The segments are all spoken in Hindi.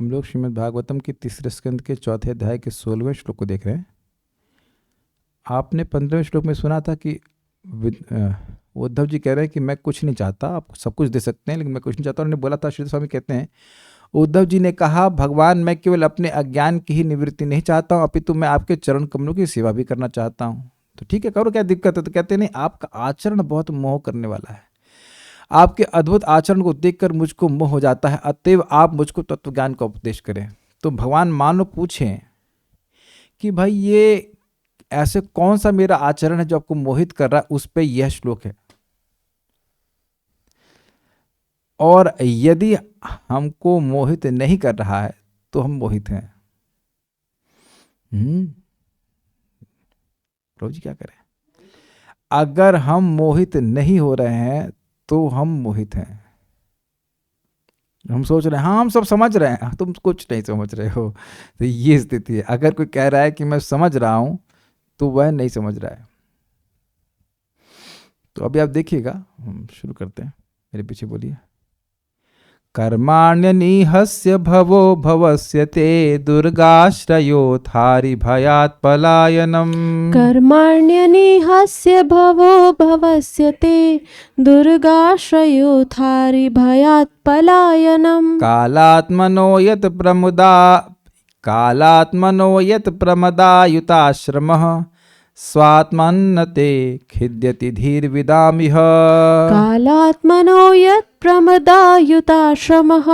हम लोग श्रीमद् भागवतम के तीसरे स्कंद के चौथे अध्याय के 16वें श्लोक को देख रहे हैं। आपने 15वें श्लोक में सुना था कि उद्धव जी कह रहे हैं कि मैं कुछ नहीं चाहता, आप सब कुछ दे सकते हैं लेकिन मैं कुछ नहीं चाहता। उन्होंने बोला था, श्री स्वामी कहते हैं, उद्धव जी ने कहा, भगवान मैं केवल अपने अज्ञान की ही निवृत्ति नहीं चाहता हूँ, अपितु मैं आपके चरण कमलों की सेवा भी करना चाहता हूँ। तो ठीक है, करो, क्या दिक्कत है? तो कहते नहीं, आपका आचरण बहुत मोह करने वाला है, आपके अद्भुत आचरण को देखकर मुझको मोह हो जाता है, अतएव आप मुझको तत्व ज्ञान का उपदेश करें। तो भगवान मान लो पूछें कि भाई ये ऐसे कौन सा मेरा आचरण है जो आपको मोहित कर रहा है, उस पे यह श्लोक है। और यदि हमको मोहित नहीं कर रहा है तो हम मोहित हैं। प्रभु जी क्या करें? अगर हम मोहित नहीं हो रहे हैं तो हम मोहित हैं। हम सोच रहे हैं हाँ हम सब समझ रहे हैं, तुम कुछ नहीं समझ रहे हो। तो ये स्थिति है। अगर कोई कह रहा है कि मैं समझ रहा हूं तो वह नहीं समझ रहा है। तो अभी आप देखिएगा, हम शुरू करते हैं, मेरे पीछे बोलिए। कर्माण्यनिहस्य भवो भवस्य ते दुर्गाश्रयोथारि भयात् पलायनम्। कर्माण्यनिहस्य भवो भवस्य ते दुर्गाश्रयोथारि भयात् पलायनम्। कालात्मनो यत् प्रमदायुताश्रमः स्वात्मन्नते खिद्यति धीर्विदामिह। कालात्मनो यत् प्रमदायुताश्रमः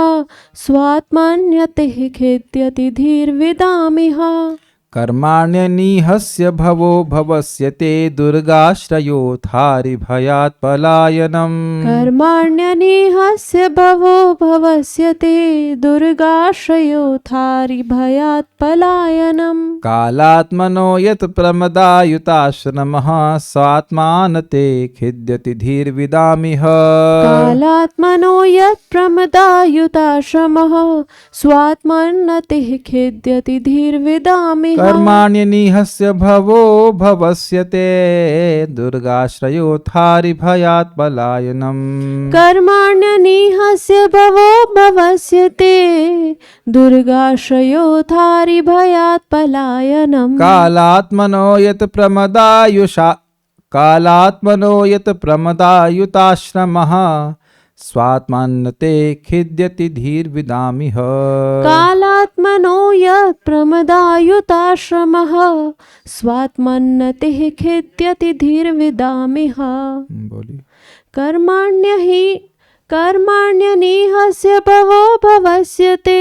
स्वात्मन्यते खिद्यति धीर्विदामिह। कर्माण्यनिहस्य भवो भवस्य ते दुर्गाश्रयोथारि भयात् पलायनम्। कर्माण्यनिहस्य भवो भवस्य ते दुर्गाश्रयोथारि भयात् पलायनम्। कालात्मनो यत् प्रमदायुताश्रमः स्वात्मानते खिद्यति धीर्विदामिह। कालात्मनो यत् प्रमदायुताश्रमः स्वात्मन्नते खिद्यति धीर्विदामिह। कर्माण्यनिहस्य भवो भवस्य ते दुर्गाश्रयोथारि भयात् पलायनम्। कर्माण्यनिहस्य भवो भवस्य ते दुर्गाश्रयोथारि भयात् पलायनम्। कालात्मनो यत् प्रमदायुताश्रमः स्वात्मान्नते खिद्यति धीर्विदामिह। कालात्मनो यत् प्रमदायुताश्रमः स्वात्मन्नते खिद्यति धीर्विदामिह। बोलिए। कर्माण्यनिहस्य भवो भवस्य ते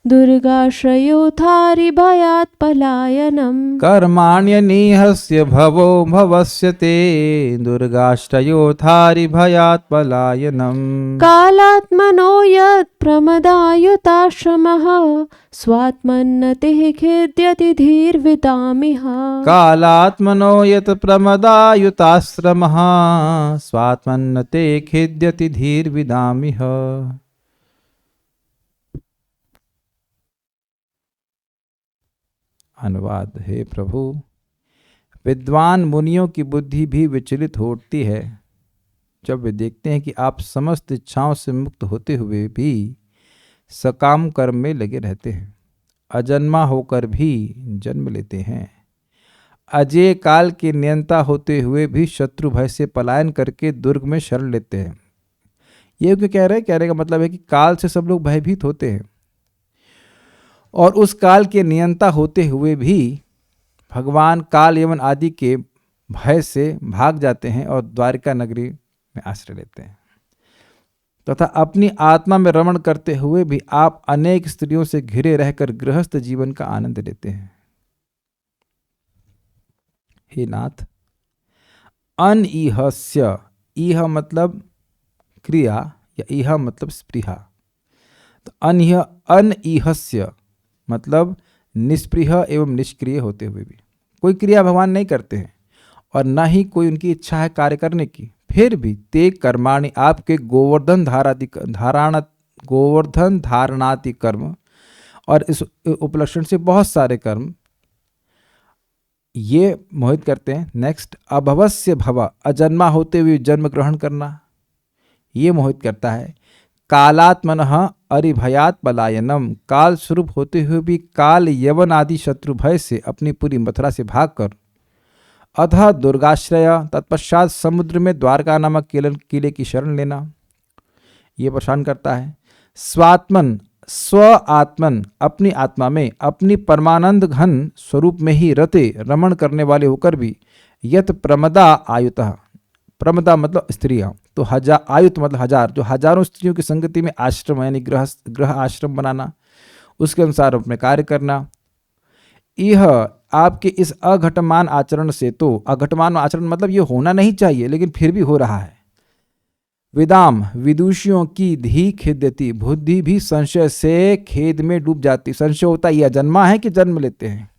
दुर्गाश्रयोथारि भयात् पलायनम्। कर्माण्यनिहस्य भवो भवस्य ते दुर्गाश्रयोथारि भयात् पलायनम्। कालात्मनो यत् प्रमदायुताश्रमः स्वात्मन्नते खिद्यति धीर्विदामिह। कालात्मनो यत् प्रमदायुताश्रमः स्वात्मन्नते खिद्यति धीर्विदामिह। अनुवाद। हे प्रभु, विद्वान मुनियों की बुद्धि भी विचलित होती है जब वे देखते हैं कि आप समस्त इच्छाओं से मुक्त होते हुए भी सकाम कर्म में लगे रहते हैं, अजन्मा होकर भी जन्म लेते हैं, अजय काल के नियंता होते हुए भी शत्रु भय से पलायन करके दुर्ग में शरण लेते हैं। ये क्यों कह रहे हैं? कहने का मतलब है कि काल से सब लोग भयभीत होते हैं और उस काल के नियंता होते हुए भी भगवान काल यमन आदि के भय से भाग जाते हैं और द्वारिका नगरी में आश्रय लेते हैं, तथा अपनी आत्मा में रमण करते हुए भी आप अनेक स्त्रियों से घिरे रहकर गृहस्थ जीवन का आनंद लेते हैं। हे नाथ, अनईहस्य, ईह मतलब क्रिया या ईह मतलब स्पृहा, तो अनईहस्य मतलब निष्पृह एवं निष्क्रिय होते हुए भी कोई क्रिया भगवान नहीं करते हैं और ना ही कोई उनकी इच्छा है कार्य करने की, फिर भी ते कर्माणि, आपके गोवर्धन धारणाति कर्म और इस उपलक्षण से बहुत सारे कर्म ये मोहित करते हैं। नेक्स्ट, अभवस्य भव, अजन्मा होते हुए जन्म ग्रहण करना, ये मोहित करता है। कालात्मनः अरिभयात पलायनम, काल स्वरूप होते हुए भी काल यवन आदि शत्रु भय से अपनी पूरी मथुरा से भागकर, अतः दुर्गाश्रय, तत्पश्चात समुद्र में द्वारका नामक किले की शरण लेना, ये परेशान करता है। स्वात्मन, स्व आत्मन, अपनी आत्मा में, अपनी परमानंद घन स्वरूप में ही रते रमण करने वाले होकर भी, यत प्रमदा आयुतः, प्रमदा मतलब स्त्रियां, तो आयुत मतलब हजार, जो हजारों स्त्रियों की संगति में आश्रम यानी ग्रह आश्रम बनाना, उसके अनुसार अपने कार्य करना, यह आपके इस अघटमान आचरण से, तो अघटमान आचरण मतलब ये होना नहीं चाहिए लेकिन फिर भी हो रहा है। विदाम, विदुषियों की धी खेद्यति, बुद्धि भी संशय से खेद में डूब जाती। संशय होता है यह जन्मा है कि जन्म लेते हैं,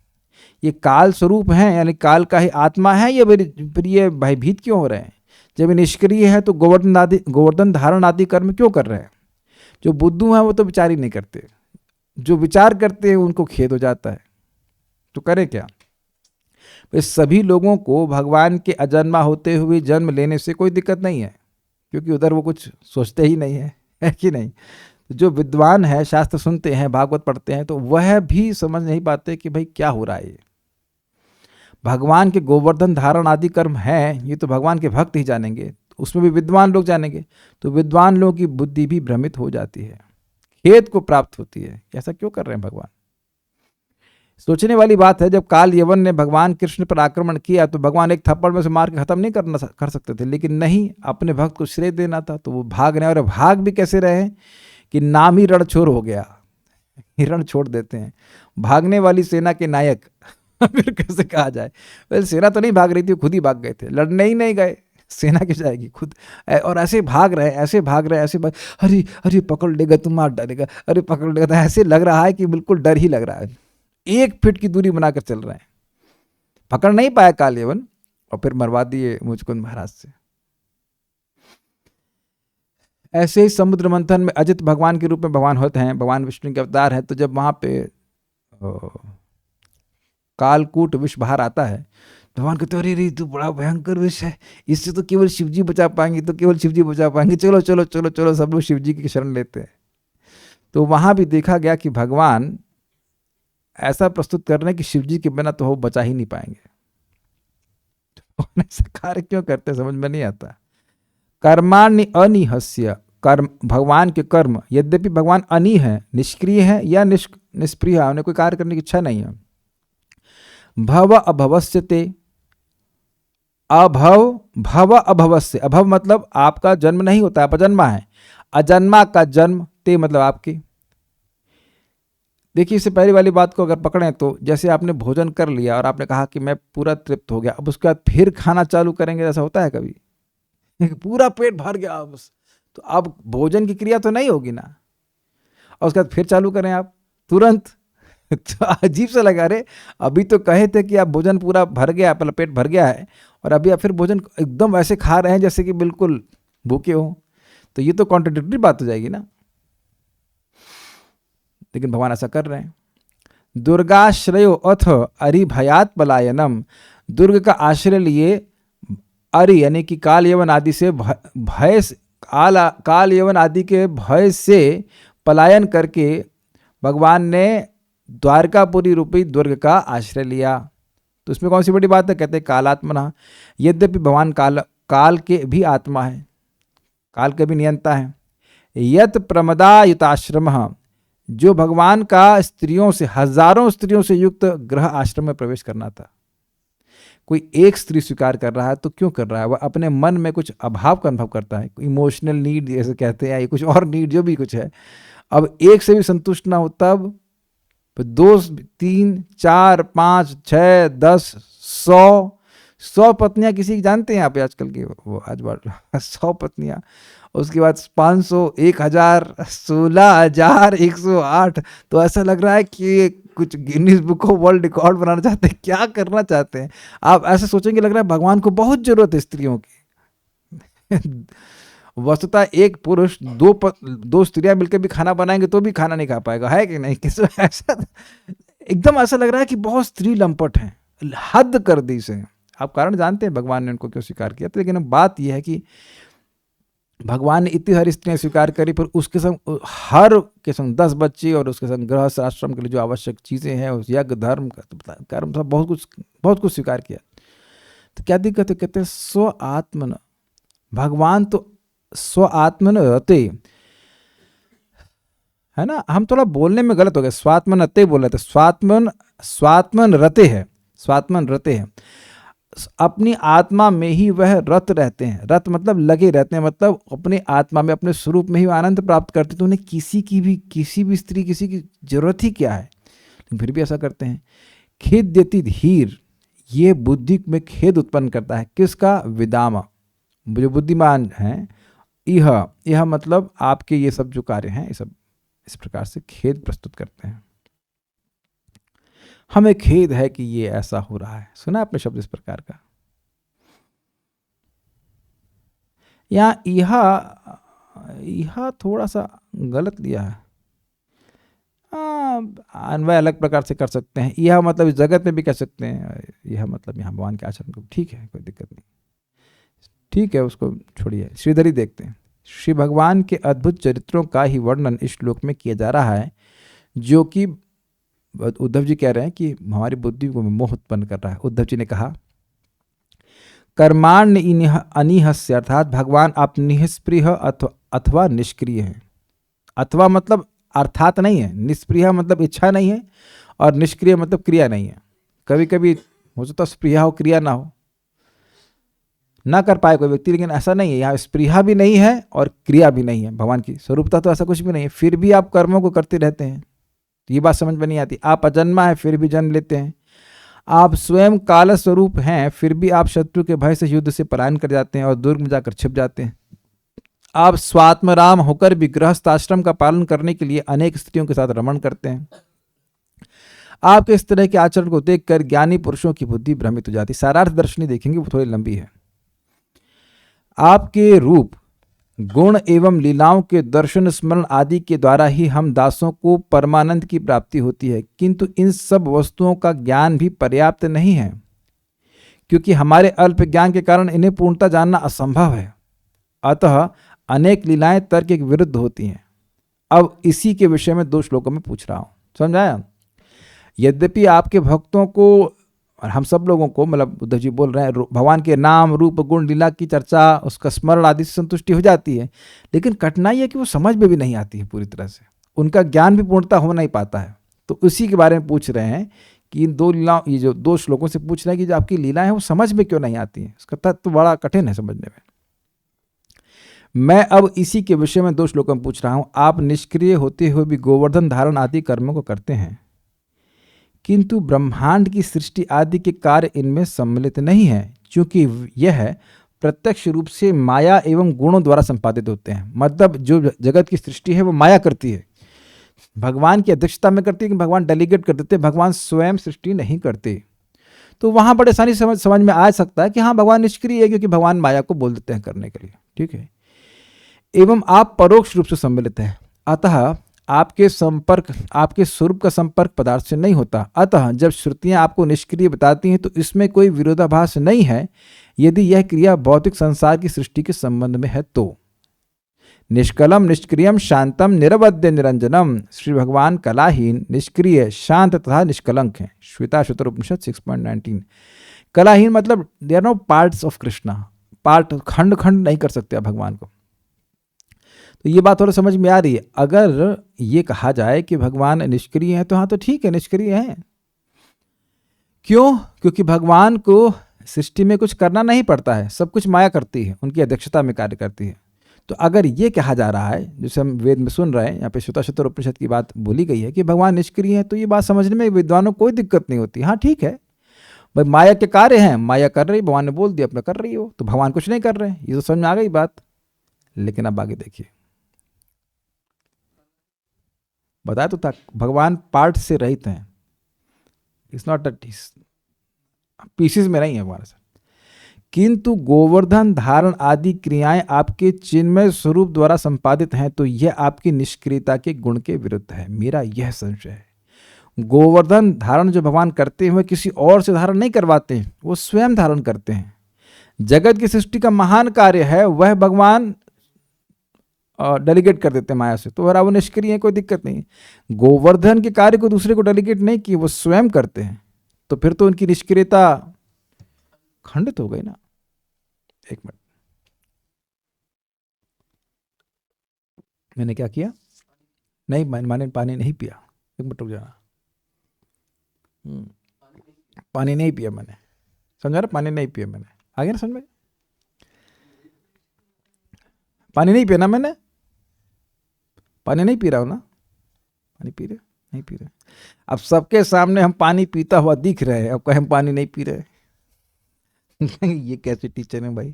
ये काल स्वरूप है यानी काल का ही आत्मा है, ये फिर ये भयभीत क्यों हो रहे हैं? जब ये निष्क्रिय है तो गोवर्धन धारण आदि कर्म क्यों कर रहे हैं? जो बुद्धू हैं वो तो विचार ही नहीं करते, जो विचार करते हैं उनको खेद हो जाता है, तो करे क्या? इस सभी लोगों को भगवान के अजन्मा होते हुए जन्म लेने से कोई दिक्कत नहीं है, क्योंकि उधर वो कुछ सोचते ही नहीं है कि नहीं? जो विद्वान है, शास्त्र सुनते हैं, भागवत पढ़ते हैं, तो वह भी समझ नहीं पाते कि भाई क्या हो रहा है। ये भगवान के गोवर्धन धारण आदि कर्म है, ये तो भगवान के भक्त ही जानेंगे, उसमें भी विद्वान लोग जानेंगे, तो विद्वान लोगों की बुद्धि भी भ्रमित हो जाती है, खेद को प्राप्त होती है। ऐसा क्यों कर रहे हैं भगवान? सोचने वाली बात है, जब काल यवन ने भगवान कृष्ण पर आक्रमण किया तो भगवान एक थप्पड़ में से मार के खत्म नहीं कर सकते थे, लेकिन नहीं, अपने भक्त को श्रेय देना था, तो वो भाग रहे, और भाग भी कैसे रहे कि नाम ही रणछोड़ हो गया, हिरण छोड़ देते हैं, भागने वाली सेना के नायक फिर कैसे कहा जाए? वैसे सेना तो नहीं भाग रही थी, खुद ही भाग गए थे, लड़ने ही नहीं गए, सेना क्यों जाएगी खुद? और ऐसे भाग रहे, ऐसे भाग रहे, ऐसे भाग, अरे अरे पकड़ लेगा तो मार डालेगा, अरे पकड़ लेगा, तो ऐसे लग रहा है कि बिल्कुल डर ही लग रहा है, 1 फीट की दूरी बनाकर चल रहे हैं। पकड़ नहीं पाया काल यवन, और फिर मरवा दिए मुचकुंद महाराज से। ऐसे ही समुद्र मंथन में अजित भगवान के रूप में भगवान होते हैं, भगवान विष्णु के अवतार है, तो जब वहां पे कालकूट विष बाहर आता है, भगवान कहते अरे रे तो बड़ा भयंकर विष है, इससे तो केवल शिवजी बचा पाएंगे, तो केवल शिवजी बचा पाएंगे, चलो चलो चलो चलो, सब लोग शिवजी की शरण लेते हैं। तो वहां भी देखा गया कि भगवान ऐसा प्रस्तुत कर रहे हैं कि शिवजी के बिना तो वो बचा ही नहीं पाएंगे। तो ऐसा कार्य क्यों करते समझ में नहीं आता। कर्माणि अनिहस्य, कर्म भगवान के कर्म, यद्यपि भगवान अनी है, निष्क्रिय है या निष्प्रिय है, उन्हें कोई कार्य करने की इच्छा नहीं है। भव अभवस्य ते, भव अभवस्य, अभव मतलब आपका जन्म नहीं होता, आप अजन्मा है, अजन्मा का जन्म, ते मतलब आपकी। देखिए, इससे पहले वाली बात को अगर पकड़ें तो जैसे आपने भोजन कर लिया और आपने कहा कि मैं पूरा तृप्त हो गया, अब उसके बाद फिर खाना चालू करेंगे, ऐसा होता है कभी? पूरा पेट भर गया बस, तो अब भोजन की क्रिया तो नहीं होगी ना, और उसके बाद फिर चालू करें आप तुरंत, तो अजीब सा लगा। रे अभी तो कहे थे कि आप भोजन पूरा भर गया, पहले पेट भर गया है, और अभी आप फिर भोजन एकदम ऐसे खा रहे हैं जैसे कि बिल्कुल भूखे हो, तो ये तो कॉन्ट्रडिक्टरी बात हो जाएगी ना। लेकिन भगवान ऐसा कर रहे हैं। दुर्गाश्रयो अथ अरिभयात पलायनम, दुर्ग का आश्रय लिए अरि यानी कि काल यवन आदि से भय, काल यवन आदि के भय से पलायन करके भगवान ने द्वारकापुरी रूपी दुर्ग का आश्रय लिया। तो इसमें कौन सी बड़ी बात है? कहते हैं कालात्मना, यद्यपि भगवान काल के भी आत्मा है, काल के भी नियंता है। यत प्रमदायुताश्रम, जो भगवान का स्त्रियों से, हजारों स्त्रियों से युक्त ग्रह आश्रम में प्रवेश करना था। कोई एक स्त्री स्वीकार कर रहा है तो क्यों कर रहा है? वह अपने मन में कुछ अभाव का अनुभव करता है, इमोशनल नीड जैसे कहते हैं, या कुछ और नीड जो भी कुछ है। अब एक से भी संतुष्ट ना हो, तब 2, 3, 4, 5, 6, 10, 100 पत्नियां किसी की जानते हैं आप आजकल की? वो आज बात 100 पत्नियां, उसके बाद 500, 1000, 16,000, 108। तो ऐसा लग रहा है कि कुछ Guinness book of world record बनाना चाहते हैं, क्या करना चाहते हैं आप? ऐसे सोचेंगे लग रहा है भगवान को बहुत जरूरत है स्त्रियों की। वस्तुतः एक पुरुष 2 स्त्रियां मिलकर भी खाना बनाएंगे तो भी खाना नहीं खा पाएगा, है कि नहीं? किस ऐसा एकदम ऐसा लग रहा है कि बहुत स्त्री लंपट हैं, हद कर दी से। आप कारण जानते हैं भगवान ने उनको क्यों स्वीकार किया। तो लेकिन बात यह है कि भगवान ने इतनी सारी स्त्रियां स्वीकार करी, पर उसके संग हर के संग 10 बच्चे और उसके संग गृहस्थ आश्रम के लिए जो आवश्यक चीज़ें हैं, उस यज्ञ धर्म कर्म सब बहुत कुछ स्वीकार किया। तो क्या दिक्कत है? कहते हैं स्व आत्मन, भगवान तो स्व आत्मन रते, है ना। हम थोड़ा बोलने में गलत हो गए, स्वात्मन रते बोल रहे थे, स्वात्मन रते है, स्वात्मन रते है। अपनी आत्मा में ही वह रत रहते हैं। रत मतलब लगे रहते हैं, मतलब अपने आत्मा में, अपने स्वरूप में ही आनंद प्राप्त करते हैं। तो उन्हें किसी भी स्त्री, किसी की जरूरत ही क्या है, लेकिन फिर भी ऐसा करते हैं। खेद देती धीर, ये बुद्धि में खेद उत्पन्न करता है। किसका? विदाम, जो बुद्धिमान हैं। यह मतलब आपके ये सब जो कार्य हैं, ये सब इस प्रकार से खेद प्रस्तुत करते हैं। हमें खेद है कि ये ऐसा हो रहा है। सुना आपने शब्द इस प्रकार का? यह थोड़ा सा गलत लिया है। अन्वय अलग प्रकार से कर सकते हैं। यह मतलब इस जगत में भी कह सकते हैं, यह मतलब यहाँ भगवान के आचरण को, ठीक है, कोई दिक्कत नहीं, ठीक है, उसको छोड़िए। श्रीधरी देखते हैं। श्री भगवान के अद्भुत चरित्रों का ही वर्णन इस श्लोक में किया जा रहा है, जो कि उद्धव जी कह रहे हैं कि हमारी बुद्धि को मोह उत्पन्न कर रहा है। उद्धव जी ने कहा, कर्माण्य अनिहस्य, अर्थात भगवान आप निष्प्रिय अथवा निष्क्रिय हैं। अथवा मतलब अर्थात नहीं है, निष्प्रिय मतलब इच्छा नहीं है, और निष्क्रिय मतलब क्रिया नहीं है। कभी कभी हो सकता है स्प्रिया हो, क्रिया ना हो, ना कर पाए कोई व्यक्ति, लेकिन ऐसा नहीं है। यहाँ स्प्रिया भी नहीं है और क्रिया भी नहीं है। भगवान की स्वरूपता तो ऐसा कुछ भी नहीं है, फिर भी आप कर्मों को करते रहते हैं। तो ये बात समझ में नहीं आती। आप अजन्मा है, फिर भी जन्म लेते हैं। आप स्वयं काल स्वरूप हैं, फिर भी आप शत्रु के भय से युद्ध से पलायन कर जाते हैं और दुर्ग में जाकर छिप जाते हैं। आप स्वात्मराम होकर भी गृहस्थ आश्रम का पालन करने के लिए अनेक स्त्रियों के साथ रमण करते हैं। आपके इस तरह के आचरण को देखकर ज्ञानी पुरुषों की बुद्धि भ्रमित हो जाती। सारार्थ दर्शनी देखेंगे, वो थोड़ी लंबी है। आपके रूप, गुण एवं लीलाओं के दर्शन स्मरण आदि के द्वारा ही हम दासों को परमानंद की प्राप्ति होती है, किंतु इन सब वस्तुओं का ज्ञान भी पर्याप्त नहीं है, क्योंकि हमारे अल्प ज्ञान के कारण इन्हें पूर्णतः जानना असंभव है। अतः अनेक लीलाएं तर्क के विरुद्ध होती हैं। अब इसी के विषय में 2 श्लोकों में पूछ रहा हूं, समझाया। यद्यपि आपके भक्तों को और हम सब लोगों को, मतलब उद्धव जी बोल रहे हैं, भगवान के नाम रूप गुण लीला की चर्चा, उसका स्मरण आदि से संतुष्टि हो जाती है, लेकिन कठिनाई है कि वो समझ में भी नहीं आती है पूरी तरह से, उनका ज्ञान भी पूर्णता हो नहीं पाता है। तो उसी के बारे में पूछ रहे हैं कि इन 2 लीलाओं, ये जो 2 श्लोकों से पूछ रहे हैं कि जो आपकी लीलाएं हैं वो समझ में क्यों नहीं आती हैं, उसका तत्व बड़ा कठिन है समझने में। मैं अब इसी के विषय में 2 श्लोकों में पूछ रहा हूं। आप निष्क्रिय होते हुए भी गोवर्धन धारण आदि कर्मों को करते हैं, किंतु ब्रह्मांड की सृष्टि आदि के कार्य इनमें सम्मिलित नहीं है, क्योंकि यह प्रत्यक्ष रूप से माया एवं गुणों द्वारा संपादित होते हैं। मतलब जो जगत की सृष्टि है वो माया करती है, भगवान की अध्यक्षता में करती है, कि भगवान डेलीगेट कर देते हैं, भगवान स्वयं सृष्टि नहीं करते। तो वहां बड़े आसानी से समझ में आ सकता है कि हाँ, भगवान निष्क्रिय है, क्योंकि भगवान माया को बोल देते हैं करने के लिए, ठीक है। एवं आप परोक्ष रूप से सम्मिलित हैं, अतः आपके स्वरूप का संपर्क पदार्थ से नहीं होता। अतः जब श्रुतियां आपको निष्क्रिय बताती हैं तो इसमें कोई विरोधाभास नहीं है, यदि यह क्रिया भौतिक संसार की सृष्टि के संबंध में है तो। निष्कलम निष्क्रियम शांतम निरवध्य निरंजनम, श्री भगवान कलाहीन, निष्क्रिय, शांत तथा निष्कलंक हैं। श्वेताश्वतर उपनिषद 6.19। कलाहीन मतलब they are no parts of Krishna, part खंड नहीं कर सकते आप भगवान को। तो ये बात थोड़ा समझ में आ रही है। अगर ये कहा जाए कि भगवान निष्क्रिय हैं तो हाँ, तो ठीक है, निष्क्रिय हैं। क्यों? क्योंकि भगवान को सृष्टि में कुछ करना नहीं पड़ता है, सब कुछ माया करती है, उनकी अध्यक्षता में कार्य करती है। तो अगर ये कहा जा रहा है, जैसे हम वेद में सुन रहे हैं, यहाँ पे श्वेताश्वतर उपनिषद की बात बोली गई है कि भगवान निष्क्रिय है, तो ये बात समझने में विद्वानों को कोई दिक्कत नहीं होती। हाँ ठीक है भाई, माया के कार्य हैं, माया कर रही, भगवान ने बोल दिया अपना कर रही हो, तो भगवान कुछ नहीं कर रहे हैं, ये तो समझ में आ गई बात। लेकिन अब आगे देखिए, बताया तो था भगवान पार्ट से रहित हैं, इट्स नॉट पीसेस में नहीं है भगवान से। किंतु गोवर्धन धारण आदि क्रियाएं आपके चिन्मय स्वरूप द्वारा संपादित हैं, तो यह आपकी निष्क्रियता के गुण के विरुद्ध है। मेरा यह संशय है, गोवर्धन धारण जो भगवान करते हुए किसी और से धारण नहीं करवाते हैं, वो स्वयं धारण करते हैं। जगत की सृष्टि का महान कार्य है, वह भगवान डेलीगेट कर देते हैं माया से, तो रावण निष्क्रिय है, कोई दिक्कत नहीं। गोवर्धन के कार्य को दूसरे को डेलीगेट नहीं किए, वो स्वयं करते हैं, तो फिर तो उनकी निष्क्रियता खंडित हो गई ना। एक मिनट, मैंने क्या किया? नहीं, मैंने पानी नहीं पिया। एक मिनट रुक जाना। पानी नहीं पिया मैंने, समझा ना? पानी नहीं पिया मैंने, आ गया ना समझ में? पानी नहीं पिया ना मैंने, पानी नहीं पी रहा हूं ना? पानी पी रहे? नहीं पी रहे। अब सबके सामने हम पानी पीता हुआ दिख रहे हैं, अब कहें हम पानी नहीं पी रहे। ये कैसे टीचर है भाई?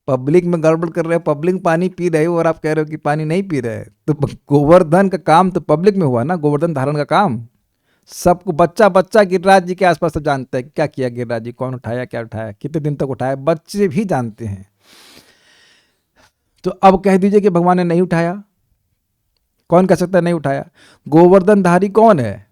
पब्लिक में गड़बड़ कर रहे हो, पब्लिक में पानी पी रहे हो और आप कह रहे हो कि पानी नहीं पी रहे। तो गोवर्धन का काम तो पब्लिक में हुआ ना, गोवर्धन धारण का काम सबको, बच्चा बच्चा गिरिराज जी के आसपास सब जानते हैं क्या किया गिरिराज जी, कौन उठाया, क्या उठाया, कितने दिन तक उठाया, बच्चे भी जानते हैं। तो अब कह दीजिए कि भगवान ने नहीं उठाया, कौन कह सकता है नहीं उठाया? गोवर्धन धारी कौन है?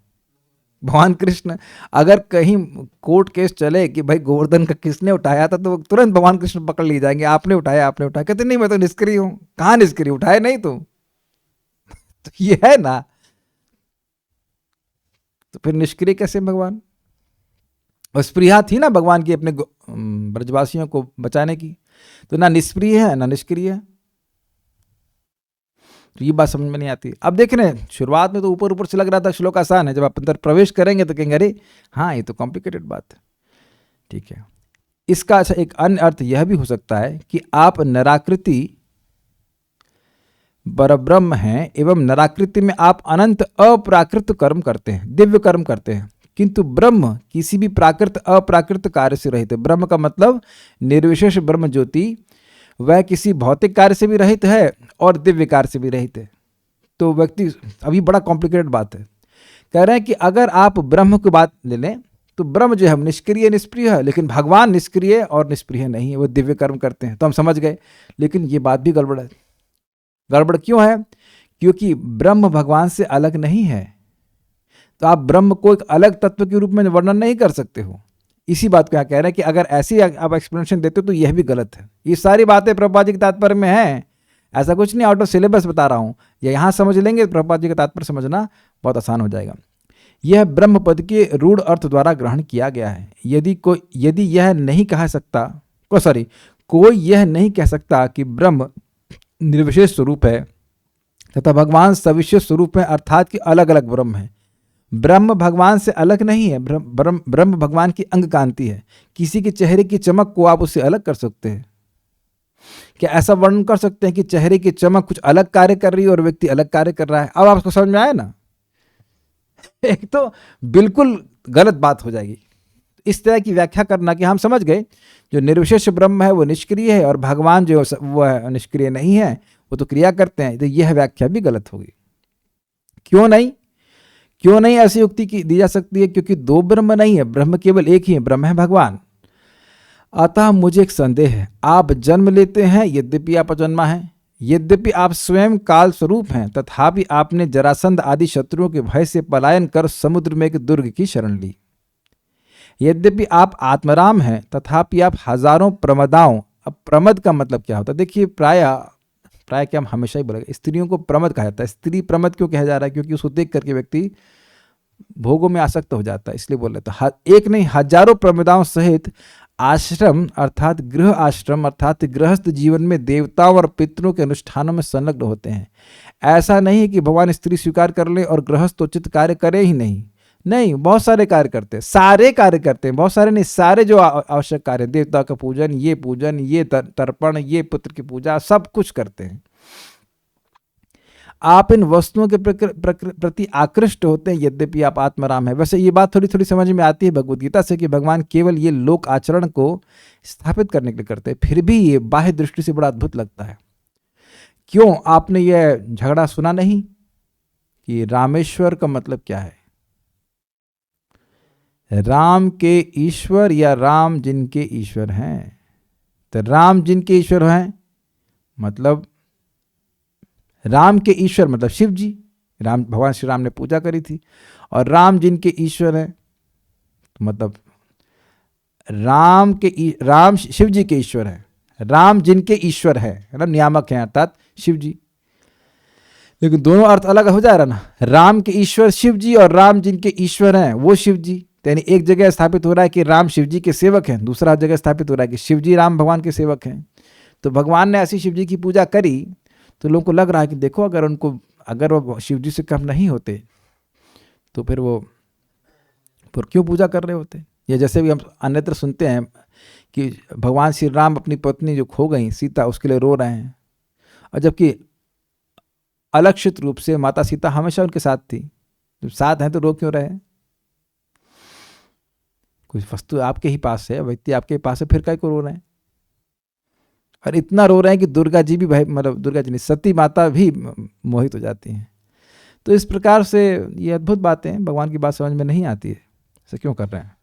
भगवान कृष्ण। अगर कहीं कोर्ट केस चले कि भाई गोवर्धन का किसने उठाया था, तो तुरंत भगवान कृष्ण पकड़ लिए जाएंगे, आपने उठाया, आपने उठाया। कहते नहीं, मैं तो निष्क्रिय हूं। कहां निष्क्रिय? उठाए नहीं तो ये है ना। तो फिर निष्क्रिय कैसे भगवान? और स्प्रिया थी ना भगवान की अपने ब्रजवासियों को बचाने की, तो ना निष्प्रिय है ना निष्क्रिय है। तो ये बात समझ में नहीं आती। अब देख रहे हैं, शुरुआत में तो ऊपर ऊपर से लग रहा था श्लोक आसान है, जब आप अंदर प्रवेश करेंगे तो कहेंगे अरे हाँ, ये तो कॉम्प्लिकेटेड बात है। ठीक है, इसका अच्छा एक अन्य अर्थ यह भी हो सकता है कि आप नराकृति परब्रह्म हैं, एवं नराकृति में आप अनंत अप्राकृत कर्म करते हैं, दिव्य कर्म करते हैं, किंतु ब्रह्म किसी भी प्राकृत अप्राकृत कार्य से रहित है। ब्रह्म का मतलब निर्विशेष ब्रह्म ज्योति, वह किसी भौतिक कार्य से भी रहित है और दिव्य कार्य से भी रहित है। तो व्यक्ति, अभी बड़ा कॉम्प्लिकेटेड बात है, कह रहे हैं कि अगर आप ब्रह्म की बात ले लें तो ब्रह्म जो है निष्क्रिय निष्प्रिय है, लेकिन भगवान निष्क्रिय और निष्प्रिय नहीं है, वो दिव्य कर्म करते हैं, तो हम समझ गए। लेकिन ये बात भी गड़बड़ है। गड़बड़ क्यों है? क्योंकि ब्रह्म भगवान से अलग नहीं है, तो आप ब्रह्म को एक अलग तत्व के रूप में वर्णन नहीं कर सकते हो। इसी बात को यहाँ कह रहे हैं कि अगर ऐसी आप एक्सप्लेनेशन देते हो तो यह भी गलत है। ये सारी बातें प्रभुपाद जी के तात्पर्य में हैं, ऐसा कुछ नहीं आउट ऑफ सिलेबस बता रहा हूँ। या यहाँ समझ लेंगे, प्रभुपाद जी का तात्पर्य समझना बहुत आसान हो जाएगा। यह ब्रह्म पद के रूढ़ अर्थ द्वारा ग्रहण किया गया है। यदि यह नहीं कह सकता, कोई यह नहीं कह सकता कि ब्रह्म निर्विशेष स्वरूप है तथा भगवान सविशेष स्वरूप है, अर्थात कि अलग अलग ब्रह्म है। ब्रह्म भगवान से अलग नहीं है, ब्रह्म भगवान की अंग कांति है। किसी के चेहरे की चमक को आप उससे अलग कर सकते हैं? क्या ऐसा वर्णन कर सकते हैं कि चेहरे की चमक कुछ अलग कार्य कर रही है और व्यक्ति अलग कार्य कर रहा है? अब आपको समझ में आया ना? एक तो बिल्कुल गलत बात हो जाएगी। इस तरह की व्याख्या करना कि हम समझ गए जो निर्विशेष ब्रह्म है वो निष्क्रिय है और भगवान जो वो निष्क्रिय नहीं है, वो तो क्रिया करते हैं, तो यह व्याख्या भी गलत होगी। क्यों नहीं ऐसी युक्ति की दी जा सकती है? क्योंकि दो ब्रह्म नहीं है, ब्रह्म केवल एक ही है, ब्रह्म है भगवान। अतः मुझे एक संदेह है, आप जन्म लेते हैं, यद्यपि आप अजन्मा हैं, यद्यपि आप स्वयं काल स्वरूप हैं, तथापि आपने जरासंध आदि शत्रुओं के भय से पलायन कर समुद्र में एक दुर्ग की शरण ली। यद्यपि आप आत्मराम हैं, तथापि आप हजारों प्रमदाओं, अब प्रमद का मतलब क्या होता है? देखिए, प्राय क्या हम हमेशा ही बोलेंगे, स्त्रियों को प्रमद कहा जाता है। स्त्री प्रमद क्यों कहा जा रहा है? क्योंकि उसको देख करके व्यक्ति भोगों में आसक्त हो जाता है, इसलिए बोल रहे तो एक नहीं हजारों प्रमदाओं सहित आश्रम अर्थात गृह आश्रम अर्थात गृहस्थ जीवन में देवताओं और पितरों के अनुष्ठानों में संलग्न होते हैं। ऐसा नहीं है कि भगवान स्त्री स्वीकार कर ले और गृहस्थ उचित कार्य करे ही नहीं, बहुत सारे कार्य करते हैं, सारे कार्य करते हैं, बहुत सारे नहीं, सारे जो आवश्यक कार्य, देवता का पूजन, ये तर्पण, ये पुत्र की पूजा, सब कुछ करते हैं। आप इन वस्तुओं के प्रति आकृष्ट होते हैं, यद्यपि आप आत्माराम है। वैसे ये बात थोड़ी थोड़ी समझ में आती है भगवद गीता से कि भगवान केवल ये लोक आचरण को स्थापित करने के लिए करते हैं, फिर भी ये बाह्य दृष्टि से बड़ा अद्भुत लगता है। क्यों? आपने ये झगड़ा सुना नहीं कि रामेश्वर का मतलब क्या है? राम के ईश्वर या राम जिनके ईश्वर हैं। तो राम जिनके ईश्वर हैं मतलब राम के ईश्वर मतलब शिव जी, राम भगवान श्री राम ने पूजा करी थी। और राम जिनके ईश्वर हैं तो मतलब राम शिव जी के ईश्वर हैं। राम जिनके ईश्वर है, मतलब नियामक हैं, अर्थात शिव जी। लेकिन दोनों अर्थ अलग हो जा रहा ना। राम के ईश्वर शिव जी और राम जिनके ईश्वर हैं वो शिव जी। यानी एक जगह स्थापित हो रहा है कि राम शिव जी के सेवक हैं, दूसरा जगह स्थापित हो रहा है कि शिव जी राम भगवान के सेवक हैं। तो भगवान ने ऐसी शिव जी की पूजा करी तो लोगों को लग रहा है कि देखो अगर वो शिव जी से कम नहीं होते तो फिर क्यों पूजा कर रहे होते। या जैसे भी हम अन्यत्र सुनते हैं कि भगवान श्री राम अपनी पत्नी जो खो गई सीता उसके लिए रो रहे हैं, और जबकि अलक्षित रूप से माता सीता हमेशा उनके साथ थी। जब साथ हैं तो रो क्यों रहे। कोई वस्तु आपके ही पास है, व्यक्ति आपके पास है, फिर काय को रो रहे हैं। और इतना रो रहे हैं कि दुर्गा जी भी दुर्गा जी नहीं, सती माता भी मोहित हो जाती हैं। तो इस प्रकार से ये अद्भुत बातें भगवान की बात समझ में नहीं आती है, ऐसा क्यों कर रहे हैं।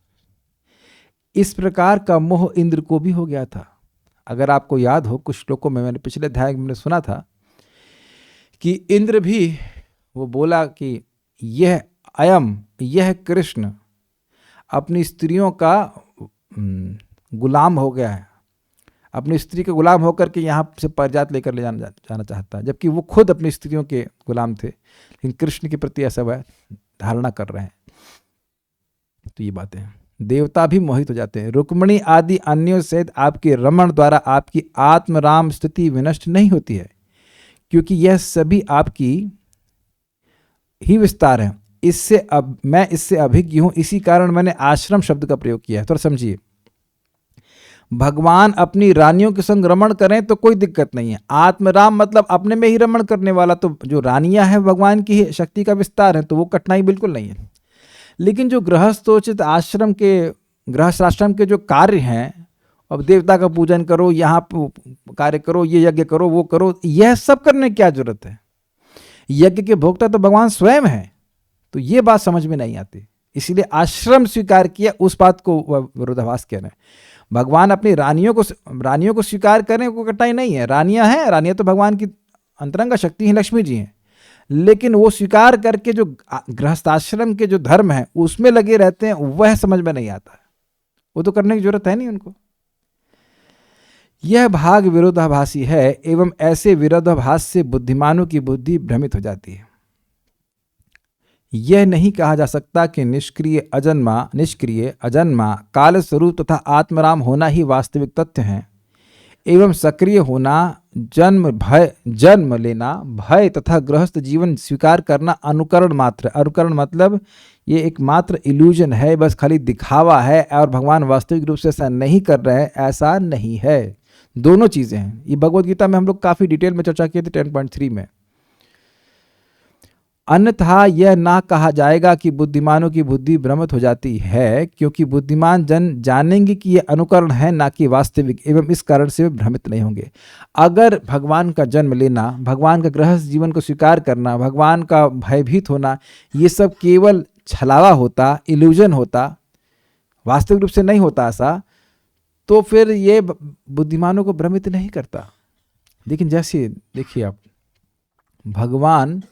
इस प्रकार का मोह इंद्र को भी हो गया था। अगर आपको याद हो कुछ श्लोकों में, मैंने पिछले अध्याय में सुना था कि इंद्र भी वो बोला कि यह कृष्ण अपनी स्त्रियों का गुलाम हो गया है, अपनी स्त्री के गुलाम होकर के यहाँ से परिजात लेकर ले जाना चाहता है, जबकि वो खुद अपनी स्त्रियों के गुलाम थे, लेकिन कृष्ण के प्रति ऐसा वह धारणा कर रहे हैं। तो ये बातें देवता भी मोहित हो जाते हैं। रुक्मिणी आदि अन्यों सहित आपके रमण द्वारा आपकी आत्म राम स्थिति विनष्ट नहीं होती है, क्योंकि यह सभी आपकी ही विस्तार है। मैं इससे अभिज्ञ हूं, इसी कारण मैंने आश्रम शब्द का प्रयोग किया है। थोड़ा समझिए, भगवान अपनी रानियों के संग रमण करें तो कोई दिक्कत नहीं है। आत्मराम मतलब अपने में ही रमण करने वाला, तो जो रानियां हैं भगवान की शक्ति का विस्तार है, तो वो कठिनाई बिल्कुल नहीं है। लेकिन जो गृहस्थोचित आश्रम के जो कार्य हैं, अब देवता का पूजन करो, यहाँ कार्य करो, ये यज्ञ करो, वो करो, यह सब करने की क्या जरूरत है। यज्ञ के भोक्ता तो भगवान स्वयं है। तो ये बात समझ में नहीं आती, इसीलिए आश्रम स्वीकार किया, उस बात को विरोधाभास कह रहे हैं। भगवान अपनी रानियों को स्वीकार करने को कठिनाई नहीं है। रानियां तो भगवान की अंतरंग शक्ति हैं, लक्ष्मी जी हैं, लेकिन वो स्वीकार करके जो गृहस्थाश्रम के जो धर्म है उसमें लगे रहते हैं, वह समझ में नहीं आता। वो तो करने की जरूरत है नहीं उनको। यह भाग विरोधाभासी है, एवं ऐसे विरोधाभास से बुद्धिमानों की बुद्धि भ्रमित हो जाती है। यह नहीं कहा जा सकता कि निष्क्रिय अजन्मा काल स्वरूप तथा आत्मराम होना ही वास्तविक तथ्य है, एवं सक्रिय होना, जन्म लेना, भय तथा गृहस्थ जीवन स्वीकार करना अनुकरण मात्र। अनुकरण मतलब ये एक मात्र इल्यूजन है, बस खाली दिखावा है, और भगवान वास्तविक रूप से ऐसा नहीं कर रहे हैं, ऐसा नहीं है। दोनों चीजें हैं। ये भगवद गीता में हम लोग काफी डिटेल में चर्चा किए थे 10.3 में। अन्यथा यह ना कहा जाएगा कि बुद्धिमानों की बुद्धि भ्रमित हो जाती है, क्योंकि बुद्धिमान जन जानेंगे कि यह अनुकरण है, ना कि वास्तविक, एवं इस कारण से वे भ्रमित नहीं होंगे। अगर भगवान का जन्म लेना, भगवान का गृहस्थ जीवन को स्वीकार करना, भगवान का भयभीत होना, ये सब केवल छलावा होता, इल्यूजन होता, वास्तविक रूप से नहीं होता ऐसा, तो फिर ये बुद्धिमानों को भ्रमित नहीं करता। लेकिन जैसे देखिए आप, भगवान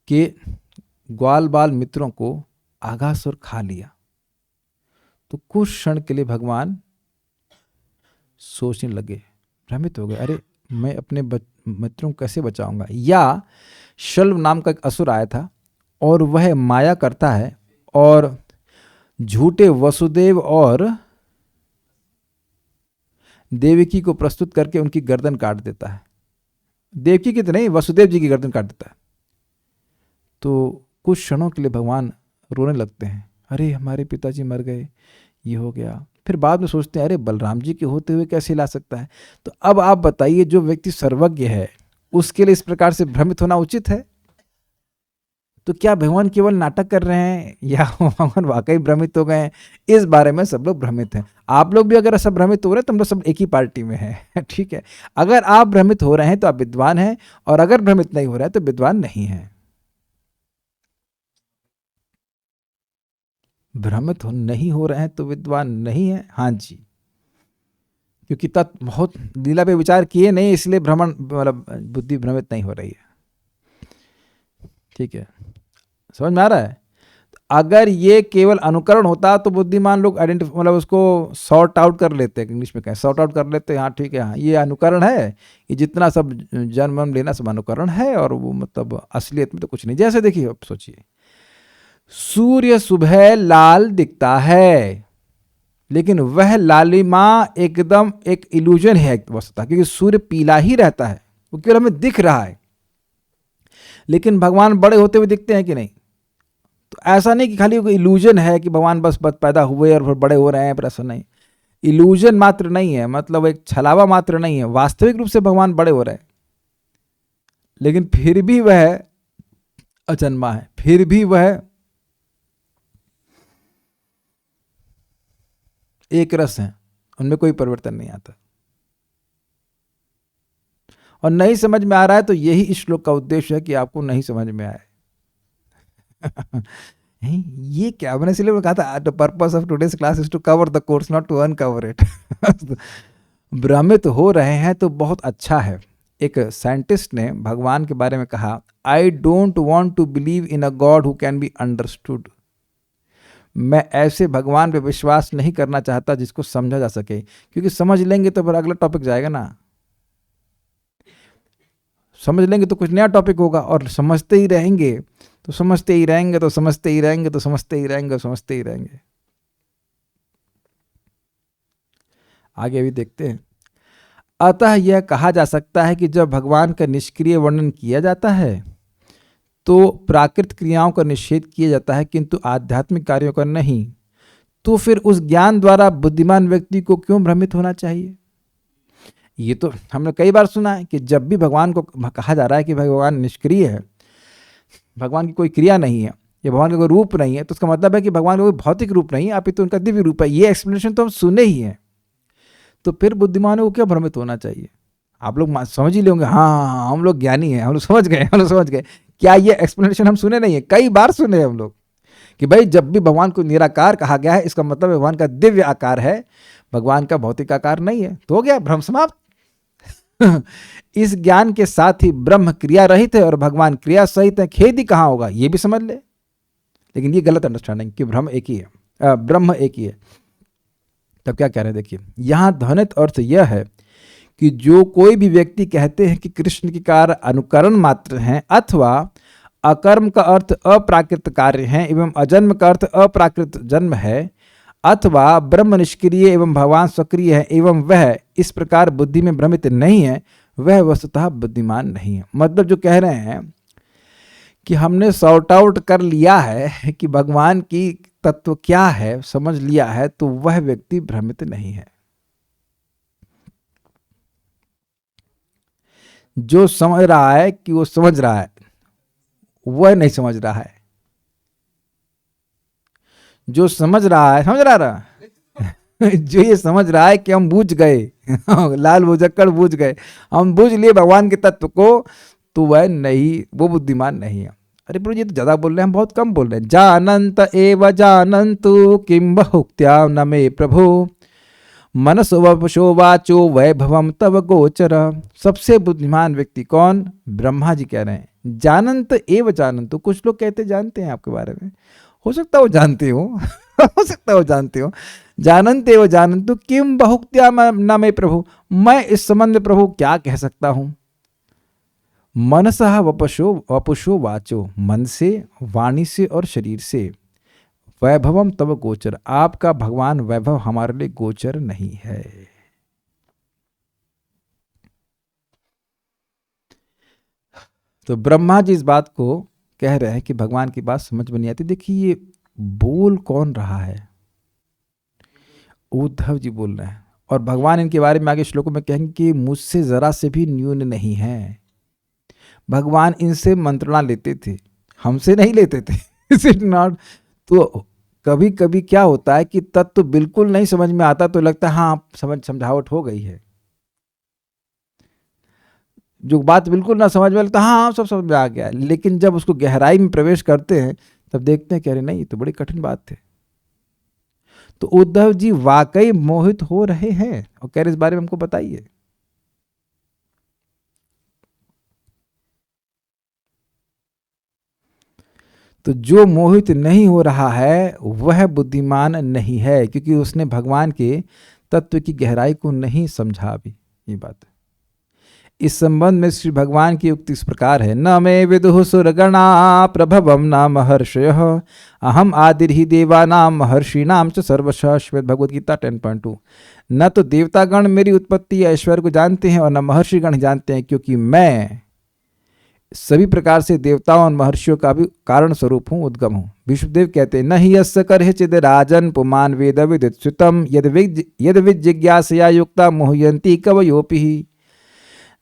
के ग्वाल बाल मित्रों को आगासुर खा लिया, तो कुछ क्षण के लिए भगवान सोचने लगे, भ्रमित हो गए, अरे मैं अपने मित्रों को कैसे बचाऊंगा। या शल्व नाम का एक असुर आया था, और वह माया करता है और झूठे वसुदेव और देवकी को प्रस्तुत करके उनकी गर्दन काट देता है। देवकी की तो नहीं, वसुदेव जी की गर्दन काट देता है। तो कुछ क्षणों के लिए भगवान रोने लगते हैं, अरे हमारे पिताजी मर गए, ये हो गया। फिर बाद में सोचते हैं, अरे बलराम जी के होते हुए कैसे ला सकता है। तो अब आप बताइए, जो व्यक्ति सर्वज्ञ है उसके लिए इस प्रकार से भ्रमित होना उचित है? तो क्या भगवान केवल नाटक कर रहे हैं, या भगवान वाकई भ्रमित हो गए हैं? इस बारे में सब लोग भ्रमित हैं। आप लोग भी अगर सब भ्रमित हो रहे हैं तो हम लोग सब एक ही पार्टी में हैं, ठीक है। अगर आप भ्रमित हो रहे हैं तो आप विद्वान हैं, और अगर भ्रमित नहीं हो रहे हैं तो विद्वान नहीं है। भ्रमित नहीं हो रहे हैं तो विद्वान नहीं है। हाँ जी, क्योंकि तत्व बहुत लीला पे विचार किए नहीं, इसलिए भ्रमण मतलब बुद्धि भ्रमित नहीं हो रही है। ठीक है, समझ में आ रहा है? तो अगर ये केवल अनुकरण होता तो बुद्धिमान लोग आइडेंटिफाई मतलब उसको सॉर्ट आउट कर लेते हैं, इंग्लिश में कहें सॉर्ट आउट कर लेते हैं, हाँ ठीक है, हाँ ये अनुकरण है, ये जितना सब जन्म लेना सब अनुकरण है, और वो मतलब असलियत में तो कुछ नहीं। जैसे देखिए, अब सोचिए, सूर्य सुबह लाल दिखता है, लेकिन वह लालिमा एकदम एक इल्यूजन है एक वस्तुतः, क्योंकि सूर्य पीला ही रहता है, वो केवल हमें दिख रहा है। लेकिन भगवान बड़े होते हुए दिखते हैं कि नहीं? तो ऐसा नहीं कि खाली इल्यूजन है कि भगवान बस पैदा हुए और फिर बड़े हो रहे हैं, पर ऐसा नहीं, इल्यूजन मात्र नहीं है, मतलब एक छलावा मात्र नहीं है, वास्तविक रूप से भगवान बड़े हो रहे हैं, लेकिन फिर भी वह अजन्मा है, फिर भी वह एक रस है, उनमें कोई परिवर्तन नहीं आता। और नहीं समझ में आ रहा है तो यही इस श्लोक का उद्देश्य है कि आपको नहीं समझ में आए। ये क्या, मैंने इसलिए कहा था the purpose of today's class is to cover the course, not to uncover it. भ्रमित हो रहे हैं तो बहुत अच्छा है। एक साइंटिस्ट ने भगवान के बारे में कहा, I don't want to believe in a god who can be understood. मैं ऐसे भगवान पे विश्वास नहीं करना चाहता जिसको समझा जा सके, क्योंकि समझ लेंगे तो फिर अगला टॉपिक जाएगा ना, समझ लेंगे तो कुछ नया टॉपिक होगा, और समझते ही रहेंगे तो समझते ही रहेंगे तो समझते ही रहेंगे तो समझते ही रहेंगे समझते ही रहेंगे। आगे भी देखते हैं। अतः यह कहा जा सकता है कि जब भगवान का निष्क्रिय वर्णन किया जाता है तो प्राकृत क्रियाओं का निषेध किया जाता है, किंतु आध्यात्मिक कार्यों का नहीं। तो फिर उस ज्ञान द्वारा बुद्धिमान व्यक्ति को क्यों भ्रमित होना चाहिए? ये तो हमने कई बार सुना है कि जब भी भगवान को कहा जा रहा है कि भगवान निष्क्रिय है, भगवान की कोई क्रिया नहीं है, या भगवान का कोई रूप नहीं है, तो उसका मतलब है कि भगवान का कोई भौतिक रूप नहीं है, अपितु तो उनका दिव्य रूप है। ये एक्सप्लेनेशन तो हम सुने ही हैं, तो फिर बुद्धिमानों को क्यों भ्रमित होना चाहिए? आप लोग समझ ही लेंगे, हाँ हम लोग ज्ञानी हैं, हम लोग समझ गए, हम लोग समझ गए। क्या ये एक्सप्लेनेशन हम सुने नहीं है? कई बार सुने हम लोग कि भाई जब भी भगवान को निराकार कहा गया है, इसका मतलब भगवान का दिव्य आकार है, भगवान का भौतिक आकार नहीं है, तो हो गया भ्रम समाप्त। इस ज्ञान के साथ ही ब्रह्म क्रिया रहित है और भगवान क्रिया सहित है, खेद ही कहाँ होगा, ये भी समझ ले। लेकिन ये गलत अंडरस्टैंडिंग कि ब्रह्म एक ही है, ब्रह्म एक ही है। तब क्या कह रहे हैं, देखिए यहां ध्वनित अर्थ यह है कि जो कोई भी व्यक्ति कहते हैं कि कृष्ण के कार्य अनुकरण मात्र हैं, अथवा अकर्म का अर्थ अप्राकृत कार्य हैं एवं अजन्म का अर्थ अप्राकृत जन्म है, अथवा ब्रह्म निष्क्रिय एवं भगवान सक्रिय है एवं वह इस प्रकार बुद्धि में भ्रमित नहीं है, वह वस्तुतः बुद्धिमान नहीं है। मतलब जो कह रहे हैं कि हमने सॉर्ट आउट कर लिया है कि भगवान की तत्व क्या है, समझ लिया है, तो वह व्यक्ति भ्रमित नहीं है। जो समझ रहा है कि वो समझ रहा है, वह नहीं समझ रहा है। जो समझ रहा है, समझ रहा जो ये समझ रहा है कि हम बूझ गए, लाल भुजक्कड़ बूझ गए, हम बूझ लिए भगवान के तत्व को, तो वह नहीं, वो बुद्धिमान नहीं है। अरे प्रभु ये तो ज्यादा बोल रहे हैं, हम बहुत कम बोल रहे हैं। जानंत एव जानन्तु किं बहुक्त्या न मे प्रभु मनसो वपुषो वाचो वैभवम तव गोचर। सबसे बुद्धिमान व्यक्ति कौन? ब्रह्मा जी कह रहे हैं। जानंत एव जानन्तु, कुछ लोग कहते जानते हैं आपके बारे में, हो सकता है वो जानते हो हो सकता है वो जानते हो। जानन्ते एव जानन्तु किम बहुक्त्या न मे प्रभु, मैं इस संबंध में प्रभु क्या कह सकता हूं। मनसः वपुषो वाचो, मन से, वाणी से और शरीर से, वैभवम तव गोचर, आपका भगवान वैभव हमारे लिए गोचर नहीं है। तो ब्रह्मा जी इस बात को कह रहे हैं कि भगवान की बात समझ में नहीं आती। देखिए ये बोल कौन रहा है? उद्धव जी बोल रहे हैं, और भगवान इनके बारे में आगे श्लोकों में कहेंगे कि मुझसे जरा से भी न्यून नहीं है। भगवान इनसे मंत्रणा लेते थे, हमसे नहीं लेते थे। Is it not? तो कभी कभी क्या होता है कि तत्व बिल्कुल नहीं समझ में आता तो लगता है हाँ समझावट हो गई है। जो बात बिल्कुल ना समझ में लगता हाँ सब समझ में आ गया, लेकिन जब उसको गहराई में प्रवेश करते हैं तब देखते हैं कह रहे नहीं, ये तो बड़ी कठिन बात थी। तो उद्धव जी वाकई मोहित हो रहे हैं और कह रहे इस बारे में हमको बताइए। तो जो मोहित नहीं हो रहा है वह बुद्धिमान नहीं है, क्योंकि उसने भगवान के तत्व की गहराई को नहीं समझा अभी। ये बात है। इस संबंध में श्री भगवान की उक्ति इस प्रकार है, न मे विदुः सुरगणा प्रभवम न महर्षयः अहम आदिर्हि देवानां महर्षिणां च सर्वशः। श्वेत भगवद गीता 10.2। न तो देवतागण मेरी उत्पत्ति या ऐश्वर्य को जानते हैं और न महर्षिगण जानते हैं, क्योंकि मैं सभी प्रकार से देवताओं और महर्षियों का भी कारण स्वरूप हूँ, उद्गम हूँ। विष्णुदेव कहते हैं, न ही यस्य करहि चिद राजन पुमान वेद विदित्सुतम यद विजिज्ञासया युक्ता मोहयन्ति कवयोपि।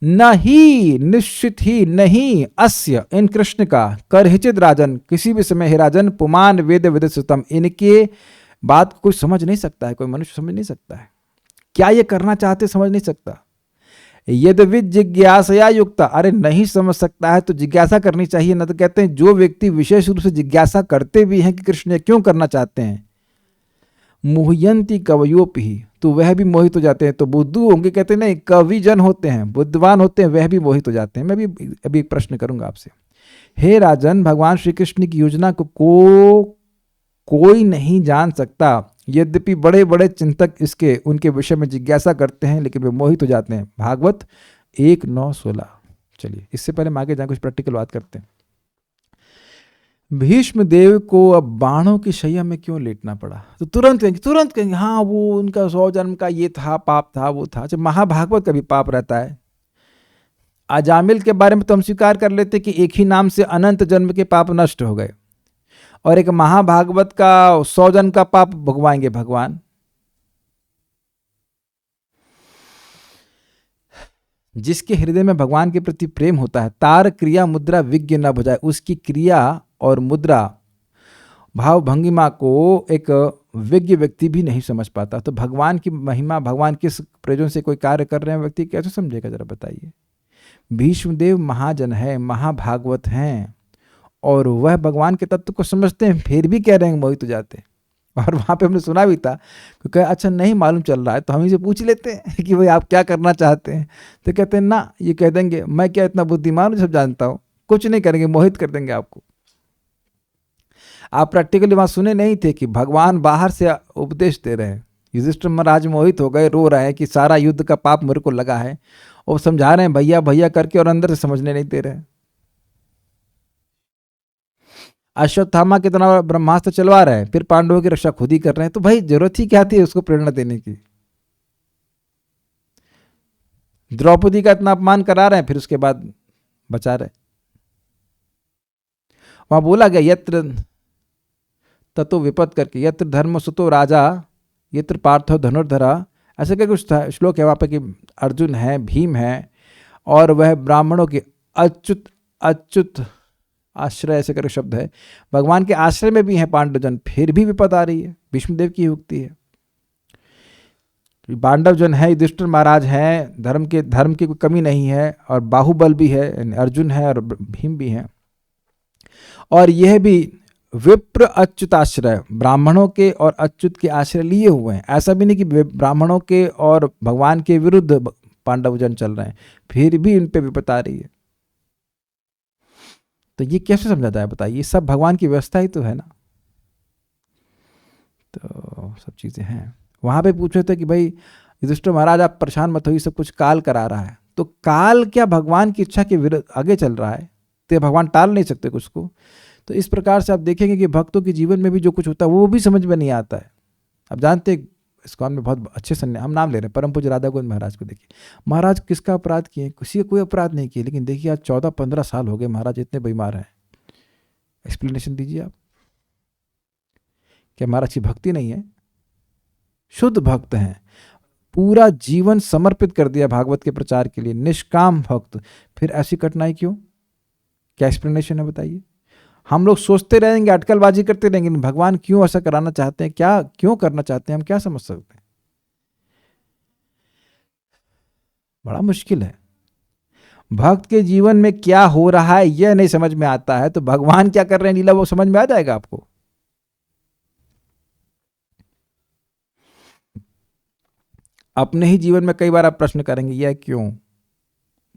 न ही, निश्चित ही नहीं, अस्य इन कृष्ण का, करहिचित राजन किसी भी समय, हे राजन, पुमान वेद विदित्सुतम इनके बात को कोई समझ नहीं सकता है, कोई मनुष्य समझ नहीं सकता है, क्या ये करना चाहते समझ नहीं सकता। यद जिज्ञासया युक्ता, अरे नहीं समझ सकता है तो जिज्ञासा करनी चाहिए। न तो कहते हैं जो व्यक्ति विशेष रूप से जिज्ञासा करते भी हैं कि कृष्ण ये क्यों करना चाहते हैं, मुह्यंती कवयोपि, तो वह भी मोहित हो जाते हैं। तो बुद्धू होंगे, कहते हैं नहीं, कवि जन होते हैं, बुद्धिमान होते हैं, वह भी मोहित हो जाते हैं। मैं भी अभी एक प्रश्न करूंगा आपसे, हे राजन, भगवान श्री कृष्ण की योजना को कोई नहीं जान सकता, यद्यपि बड़े बड़े चिंतक इसके उनके विषय में जिज्ञासा करते हैं, लेकिन वे मोहित हो जाते हैं। भागवत 1:9-16। चलिए इससे पहले हम आगे जाए कुछ प्रैक्टिकल बात करते हैं। भीष्म देव को अब बाणों की शैया में क्यों लेटना पड़ा? तो तुरंत कहेंगे हाँ वो उनका 100 जन्म का ये था, पाप था, वो था। अच्छा, महाभागवत का भी पाप रहता है। अजामिल के बारे में तो हम स्वीकार कर लेते कि एक ही नाम से अनंत जन्म के पाप नष्ट हो गए, और एक महाभागवत का 100 जन्म का पाप भुगवाएंगे भगवान। जिसके हृदय में भगवान के प्रति प्रेम होता है, तार क्रिया मुद्रा विज्ञ न बुझाए, उसकी क्रिया और मुद्रा भाव भंगिमा को एक विज्ञ व्यक्ति भी नहीं समझ पाता। तो भगवान की महिमा, भगवान किस प्रयोजन से कोई कार्य कर रहे हैं व्यक्ति कैसे समझेगा, जरा बताइए। भीष्मदेव महाजन है, महाभागवत हैं, और वह भगवान के तत्व को समझते हैं, फिर भी कह रहे हैं मोहित हो जाते हैं। और वहाँ पे हमने सुना भी था क्योंकि अच्छा नहीं मालूम चल रहा है तो हम इसे पूछ लेते हैं कि भाई आप क्या करना चाहते हैं, तो कहते हैं ना, ये कह देंगे मैं क्या इतना बुद्धिमान हूँ, सब जानता हूँ, कुछ नहीं करेंगे, मोहित कर देंगे आपको। आप प्रैक्टिकली वहाँ सुने नहीं थे कि भगवान बाहर से उपदेश दे रहे हैं। युधिष्ठिर महाराज मोहित हो गए, रो रहे हैं कि सारा युद्ध का पाप मेरे को लगा है, और समझा रहे हैं भैया भैया करके, और अंदर से समझने नहीं दे रहे हैं। अश्वत्थामा की तरह ब्रह्मास्त्र चलवा रहे हैं, फिर पांडवों की रक्षा खुद ही कर रहे हैं, तो भाई जरूरत ही क्या थी उसको प्रेरणा देने की। द्रौपदी का इतना अपमान करा रहे हैं, फिर उसके बाद बचा रहे। वहां बोला गया यत्र ततो विपद करके, यत्र धर्म सुतो राजा यत्र पार्थो धनुर्धरा, ऐसे क्या कुछ श्लोक है वहां पे कि अर्जुन है, भीम है, और वह ब्राह्मणों के अच्युत आश्रय, ऐसे करके शब्द है, भगवान के आश्रय में भी हैं पांडवजन, फिर भी विपद आ रही है। भीष्मदेव की युक्ति है, पांडवजन है, युधिष्ठिर महाराज हैं, धर्म की कोई कमी नहीं है, और बाहुबल भी है, अर्जुन है और भीम भी हैं, और यह भी विप्र अच्युत आश्रय, ब्राह्मणों के और अच्युत के आश्रय लिए हुए हैं। ऐसा भी नहीं कि ब्राह्मणों के और भगवान के विरुद्ध पांडवजन चल रहे हैं, फिर भी इन पे विपद आ रही है। तो ये कैसे समझा जाए बताइए, ये सब भगवान की व्यवस्था ही तो है ना। तो सब चीजें हैं। वहां पे पूछे थे कि भाई युधिष्ठिर महाराज आप परेशान मत होइए, सब कुछ काल करा रहा है। तो काल क्या भगवान की इच्छा के विरुद्ध आगे चल रहा है, तो भगवान टाल नहीं सकते कुछ को। तो इस प्रकार से आप देखेंगे कि भक्तों के जीवन में भी जो कुछ होता है वो भी समझ में नहीं आता है। आप जानते हैं इस्कॉन में बहुत अच्छे सन्यासी, हम नाम ले रहे हैं, परम पूज्य राधा गोविंद महाराज को देखिए। महाराज किसका अपराध किए? किसी का कोई अपराध नहीं किए, लेकिन देखिए आज 14-15 साल हो गए महाराज इतने बीमार हैं। एक्सप्लेनेशन दीजिए आप, क्या महाराज की भक्ति नहीं है? शुद्ध भक्त हैं, पूरा जीवन समर्पित कर दिया भागवत के प्रचार के लिए, निष्काम भक्त, फिर ऐसी कठिनाई क्यों? क्या एक्सप्लेनेशन है बताइए। हम लोग सोचते रहेंगे, अटकलबाजी करते रहेंगे, भगवान क्यों ऐसा कराना चाहते हैं, क्या क्यों करना चाहते हैं, हम क्या समझ सकते हैं? बड़ा मुश्किल है। भक्त के जीवन में क्या हो रहा है यह नहीं समझ में आता है, तो भगवान क्या कर रहे हैं लीला वो समझ में आ जाएगा आपको। अपने ही जीवन में कई बार आप प्रश्न करेंगे यह क्यों,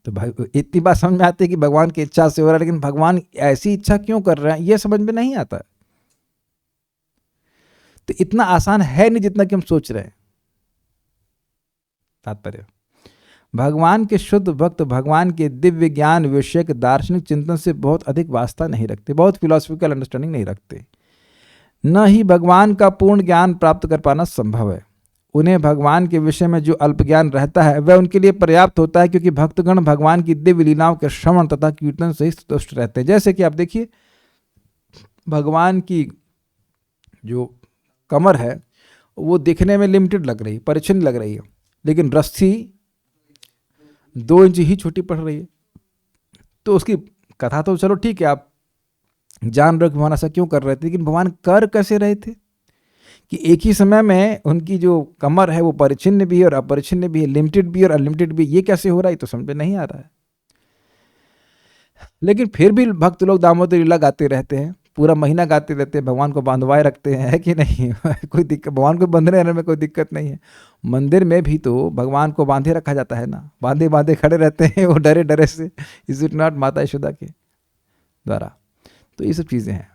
तो भाई इतनी बात समझ में आती है कि भगवान की इच्छा से हो रहा है, लेकिन भगवान ऐसी इच्छा क्यों कर रहे हैं ये समझ में नहीं आता। तो इतना आसान है नहीं जितना कि हम सोच रहे हैं। तात्पर्य, भगवान के शुद्ध भक्त भगवान के दिव्य ज्ञान विषयक दार्शनिक चिंतन से बहुत अधिक वास्ता नहीं रखते, बहुत फिलोसफिकल अंडरस्टैंडिंग नहीं रखते, न ही भगवान का पूर्ण ज्ञान प्राप्त कर पाना संभव है। उन्हें भगवान के विषय में जो अल्प ज्ञान रहता है वह उनके लिए पर्याप्त होता है, क्योंकि भक्तगण भगवान की दिव्य लीलाओं के श्रवण तथा कीर्तन से ही संतुष्ट रहते हैं। जैसे कि आप देखिए, भगवान की जो कमर है वो दिखने में लिमिटेड लग रही है, परिच्छिन्न लग रही है, लेकिन रस्सी 2 इंच ही छोटी पड़ रही है। तो उसकी कथा तो चलो ठीक है, आप जान रहे हो कि भगवान ऐसा क्यों कर रहे थे, लेकिन भगवान कर कैसे रहे थे कि एक ही समय में उनकी जो कमर है वो परिच्छिन्न भी है और अपरिच्छिन्न भी है, लिमिटेड भी है और अनलिमिटेड भी। ये कैसे हो रहा है, तो समझ में नहीं आ रहा है। लेकिन फिर भी भक्त लोग दामोदर लीला गाते रहते हैं, पूरा महीना गाते रहते हैं, भगवान को बांधवाए रखते हैं, है कि नहीं? कोई दिक्कत, भगवान को बंधने रहने में कोई दिक्कत नहीं है। मंदिर में भी तो भगवान को बांधे रखा जाता है ना, बांधे बांधे खड़े रहते हैं वो डरे डरे से। इज इट नॉट माता यशोदा के द्वारा? तो ये सब चीज़ें हैं।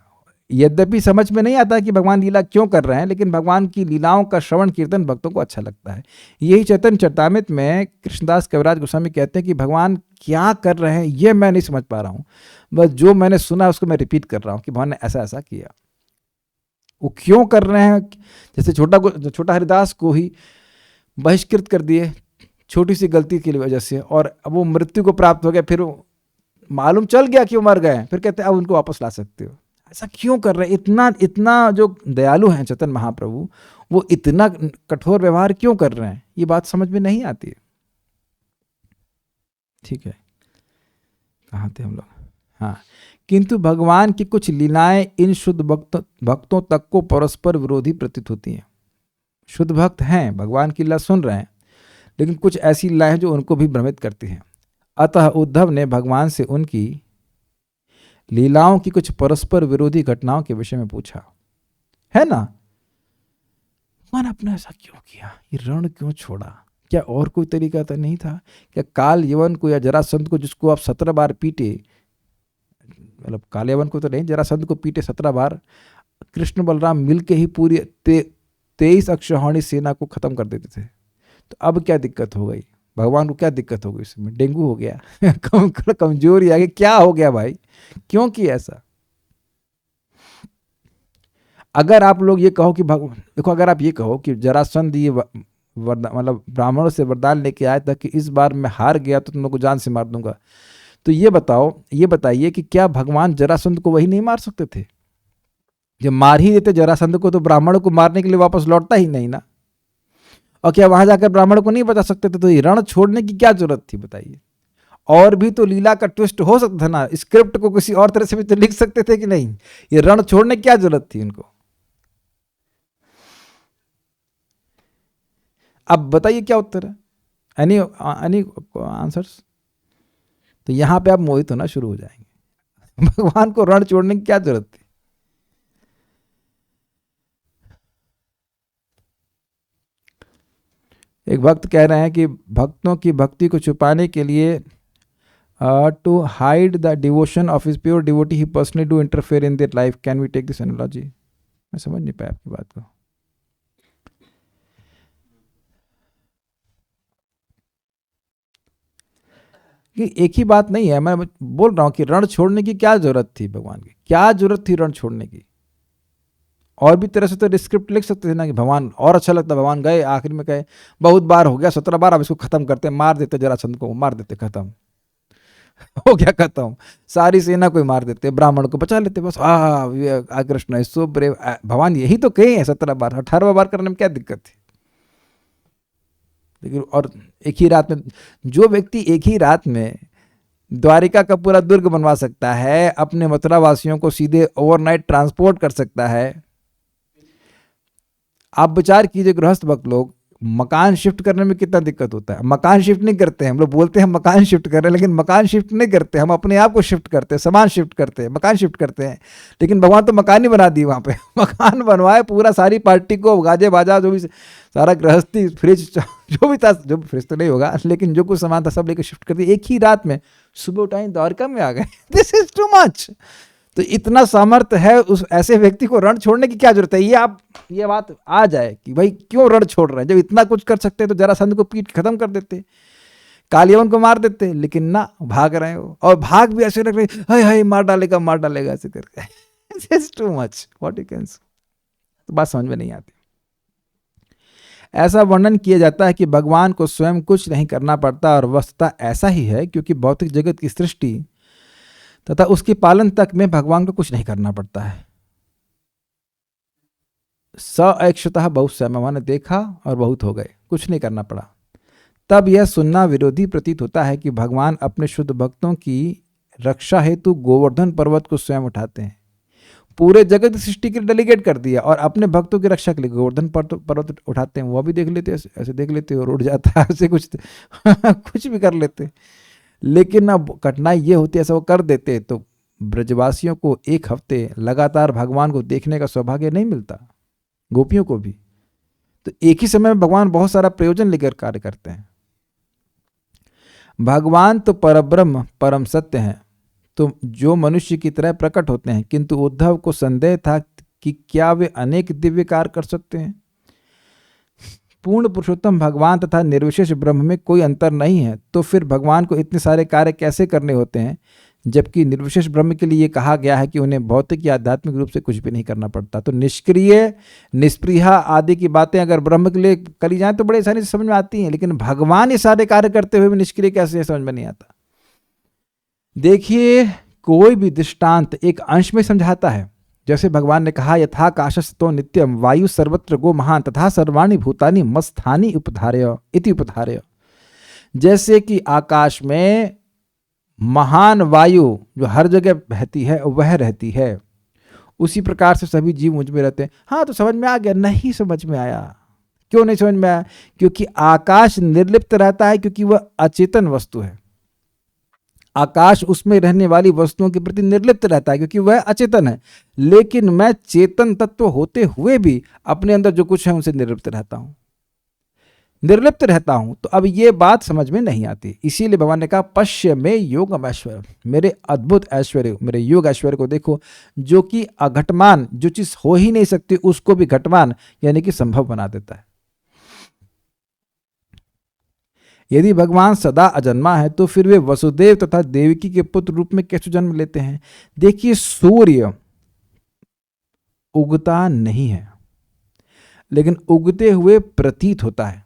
यद्यपि समझ में नहीं आता कि भगवान लीला क्यों कर रहे हैं, लेकिन भगवान की लीलाओं का श्रवण कीर्तन भक्तों को अच्छा लगता है। यही चैतन्य चरितामृत में कृष्णदास कविराज गोस्वामी कहते हैं कि भगवान क्या कर रहे हैं ये मैं नहीं समझ पा रहा हूँ, बस जो मैंने सुना उसको मैं रिपीट कर रहा हूँ कि भगवान ने ऐसा ऐसा किया। वो क्यों कर रहे हैं? जैसे छोटा हरिदास को ही बहिष्कृत कर दिए छोटी सी गलती की वजह से, और अब वो मृत्यु को प्राप्त हो गया, फिर मालूम चल गया कि वो मर गए, फिर कहते हैं अब उनको वापस ला सकते हो। ऐसा क्यों कर रहे हैं? इतना जो दयालु हैं चैतन्य महाप्रभु, वो इतना कठोर व्यवहार क्यों कर रहे हैं? ये बात समझ में नहीं आती है। ठीक है, कहाँ थे हम लोग? हाँ, किंतु भगवान की कुछ लीलाएं इन शुद्ध भक्तों तक को परस्पर विरोधी प्रतीत होती हैं। शुद्ध भक्त हैं, भगवान की लीला सुन रहे हैं, लेकिन कुछ ऐसी लीलाएं हैं जो उनको भी भ्रमित करती हैं। अतः उद्धव ने भगवान से उनकी लीलाओं की कुछ परस्पर विरोधी घटनाओं के विषय में पूछा, है ना? भगवान आपने ऐसा क्यों किया? ये रण क्यों छोड़ा? क्या और कोई तरीका तो नहीं था? क्या काल यवन को या जरासंध को, जिसको आप 17 बार पीटे, मतलब काल यवन को तो नहीं, जरासंध को पीटे 17 बार, कृष्ण बलराम मिलके ही पूरी 23 अक्षौहिणी सेना को खत्म कर देते थे। तो अब क्या दिक्कत हो गई? भगवान को क्या दिक्कत हो गई? इसमें डेंगू हो गया? कमजोरी आ गई? क्या हो गया भाई? क्यों किया ऐसा? अगर आप लोग ये कहो कि देखो, अगर आप ये कहो कि जरासंध ये मतलब ब्राह्मणों से वरदान लेके आया था कि इस बार मैं हार गया तो तुम लोग को जान से मार दूंगा, तो ये बताइए कि क्या भगवान जरासंध को वही नहीं मार सकते थे? जब मार ही देते जरासंध को, तो ब्राह्मणों को मारने के लिए वापस लौटता ही नहीं ना। और क्या वहां जाकर ब्राह्मणों को नहीं बचा सकते थे? तो ये रण छोड़ने की क्या जरूरत थी बताइए? और भी तो लीला का ट्विस्ट हो सकता था ना, स्क्रिप्ट को किसी और तरह से भी तो लिख सकते थे कि नहीं? ये रण छोड़ने की क्या जरूरत थी उनको? अब बताइए क्या उत्तर है? Any answers? तो यहां पे आप मोहित होना शुरू हो जाएंगे। भगवान को रण छोड़ने की क्या जरूरत थी? एक भक्त कह रहे हैं कि भक्तों की भक्ति को छुपाने के लिए to hide the devotion of his pure devotee he personally do interfere in their life. Can we take this analogy? मैं समझ नहीं पाया आपकी बात को। कि एक ही बात नहीं है, मैं बोल रहा हूं कि रण छोड़ने की क्या जरूरत थी? भगवान की क्या जरूरत थी रण छोड़ने की? और भी तरह से तो स्क्रिप्ट लिख सकते थे ना कि भगवान, और अच्छा लगता, भगवान गए आखिर में कहे बहुत बार हो गया, 17 बार, अब इसको खत्म करते, मार देते जरासंध को, मार देते, खत्म हो गया, खत्म, सारी सेना को मार देते, ब्राह्मण को बचा लेते, बस कृष्ण इज सो ब्रेव। भगवान यही तो कहे हैं 17 बार, 18वां बार करने में क्या दिक्कत थी? लेकिन और एक ही रात में, जो व्यक्ति एक ही रात में द्वारिका का पूरा दुर्ग बनवा सकता है, अपने मथुरा वासियों को सीधे ओवरनाइट ट्रांसपोर्ट कर सकता है, आप विचार कीजिए गृहस्थ भक्त लोग, मकान शिफ्ट करने में कितना दिक्कत होता है। मकान शिफ्ट नहीं करते हैं हम लोग, बोलते हैं हम मकान शिफ्ट कर रहे हैं, लेकिन मकान शिफ्ट नहीं करते, हम अपने आप को शिफ्ट करते हैं, सामान शिफ्ट करते हैं, मकान शिफ्ट करते हैं। लेकिन भगवान तो मकान ही बना दिए वहाँ पे मकान बनवाए, पूरा सारी पार्टी को गाजे बाजा जो भी सारा गृहस्थी फ्रिज जो भी था, जो फ्रिज तो नहीं होगा लेकिन जो कुछ सामान था सब लेकर शिफ्ट कर दिया एक ही रात में। सुबह उठाई द्वारका में आ गए। This is too much. तो इतना सामर्थ्य है उस ऐसे व्यक्ति को रण छोड़ने की क्या जरूरत है। ये बात आ जाए कि भाई क्यों रण छोड़ रहे हैं, जब इतना कुछ कर सकते हैं तो जरासंध को पीट खत्म कर देते, कालियवन को मार देते, लेकिन ना, भाग रहे हो और भाग भी ऐसे लग रहे हाय हाय मार डालेगा ऐसे करके। It's too much what you can. तो बात समझ में नहीं आती। ऐसा वर्णन किया जाता है कि भगवान को स्वयं कुछ नहीं करना पड़ता, और वस्तुतः ऐसा ही है, क्योंकि भौतिक जगत की सृष्टि तथा उसके पालन तक में भगवान को कुछ नहीं करना पड़ता है। सऐक्षतः बहुत समय ने देखा और बहुत हो गए, कुछ नहीं करना पड़ा। तब यह सुनना विरोधी प्रतीत होता है कि भगवान अपने शुद्ध भक्तों की रक्षा हेतु गोवर्धन पर्वत को स्वयं उठाते हैं। पूरे जगत की सृष्टि के लिए डेलीगेट कर दिया और अपने भक्तों की रक्षा के लिए गोवर्धन पर्वत उठाते हैं। वो भी देख लेते, ऐसे देख लेते और उड़ जाता है, ऐसे कुछ कुछ भी कर लेते। लेकिन अब कठिनाई ये होती है, ऐसा वो कर देते तो ब्रजवासियों को एक हफ्ते लगातार भगवान को देखने का सौभाग्य नहीं मिलता, गोपियों को भी। तो एक ही समय में भगवान बहुत सारा प्रयोजन लेकर कार्य करते हैं। भगवान तो परब्रह्म परम सत्य हैं, तो जो मनुष्य की तरह प्रकट होते हैं, किंतु उद्धव को संदेह था कि क्या वे अनेक दिव्य कार्य कर सकते हैं। पूर्ण पुरुषोत्तम भगवान तथा निर्विशेष ब्रह्म में कोई अंतर नहीं है, तो फिर भगवान को इतने सारे कार्य कैसे करने होते हैं, जबकि निर्विशेष ब्रह्म के लिए ये कहा गया है कि उन्हें भौतिक या आध्यात्मिक रूप से कुछ भी नहीं करना पड़ता। तो निष्क्रिय, निष्प्रिया आदि की बातें अगर ब्रह्म के लिए करी जाए तो बड़े आसानी से समझ में आती हैं, लेकिन भगवान ये सारे कार्य करते हुए भी निष्क्रिय कैसे, समझ में नहीं आता। देखिए, कोई भी दृष्टांत एक अंश में समझाता है। जैसे भगवान ने कहा, यथाकाशस्तो नित्यम वायु सर्वत्र गो महान तथा सर्वाणि भूतानि मत्स्थानि उपधार्य इति उपधार्य। जैसे कि आकाश में महान वायु जो हर जगह बहती है वह रहती है, उसी प्रकार से सभी जीव मुझ में रहते हैं। हाँ, तो समझ में आ गया? नहीं समझ में आया। क्यों नहीं समझ में आया? क्योंकि आकाश निर्लिप्त रहता है, क्योंकि वह अचेतन वस्तु है। आकाश उसमें रहने वाली वस्तुओं के प्रति निर्लिप्त रहता है, क्योंकि वह अचेतन है। लेकिन मैं चेतन तत्व होते हुए भी अपने अंदर जो कुछ है उनसे निर्लिप्त रहता हूं। तो अब ये बात समझ में नहीं आती। इसीलिए भगवान ने कहा, पश्य में योगम ऐश्वर्य, मेरे अद्भुत ऐश्वर्य, मेरे योग ऐश्वर्य को देखो, जो कि अघटमान, जो चीज हो ही नहीं सकती उसको भी घटमान यानी कि संभव बना देता है। यदि भगवान सदा अजन्मा है तो फिर वे वसुदेव तथा देवकी के पुत्र रूप में कैसे जन्म लेते हैं। देखिए, सूर्य उगता नहीं है, लेकिन उगते हुए प्रतीत होता है।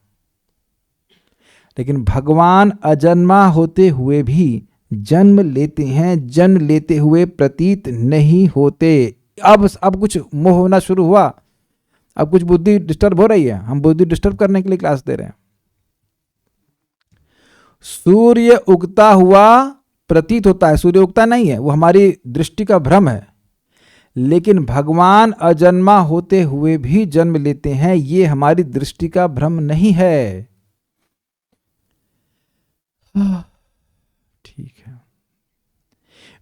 लेकिन भगवान अजन्मा होते हुए भी जन्म लेते हैं, जन्म लेते हुए प्रतीत नहीं होते। अब कुछ मोह होना शुरू हुआ, अब कुछ बुद्धि डिस्टर्ब हो रही है, हम बुद्धि डिस्टर्ब करने के लिए क्लास दे रहे हैं। सूर्य उगता हुआ प्रतीत होता है, सूर्य उगता नहीं है, वो हमारी दृष्टि का भ्रम है। लेकिन भगवान अजन्मा होते हुए भी जन्म लेते हैं, ये हमारी दृष्टि का भ्रम नहीं है। ठीक है,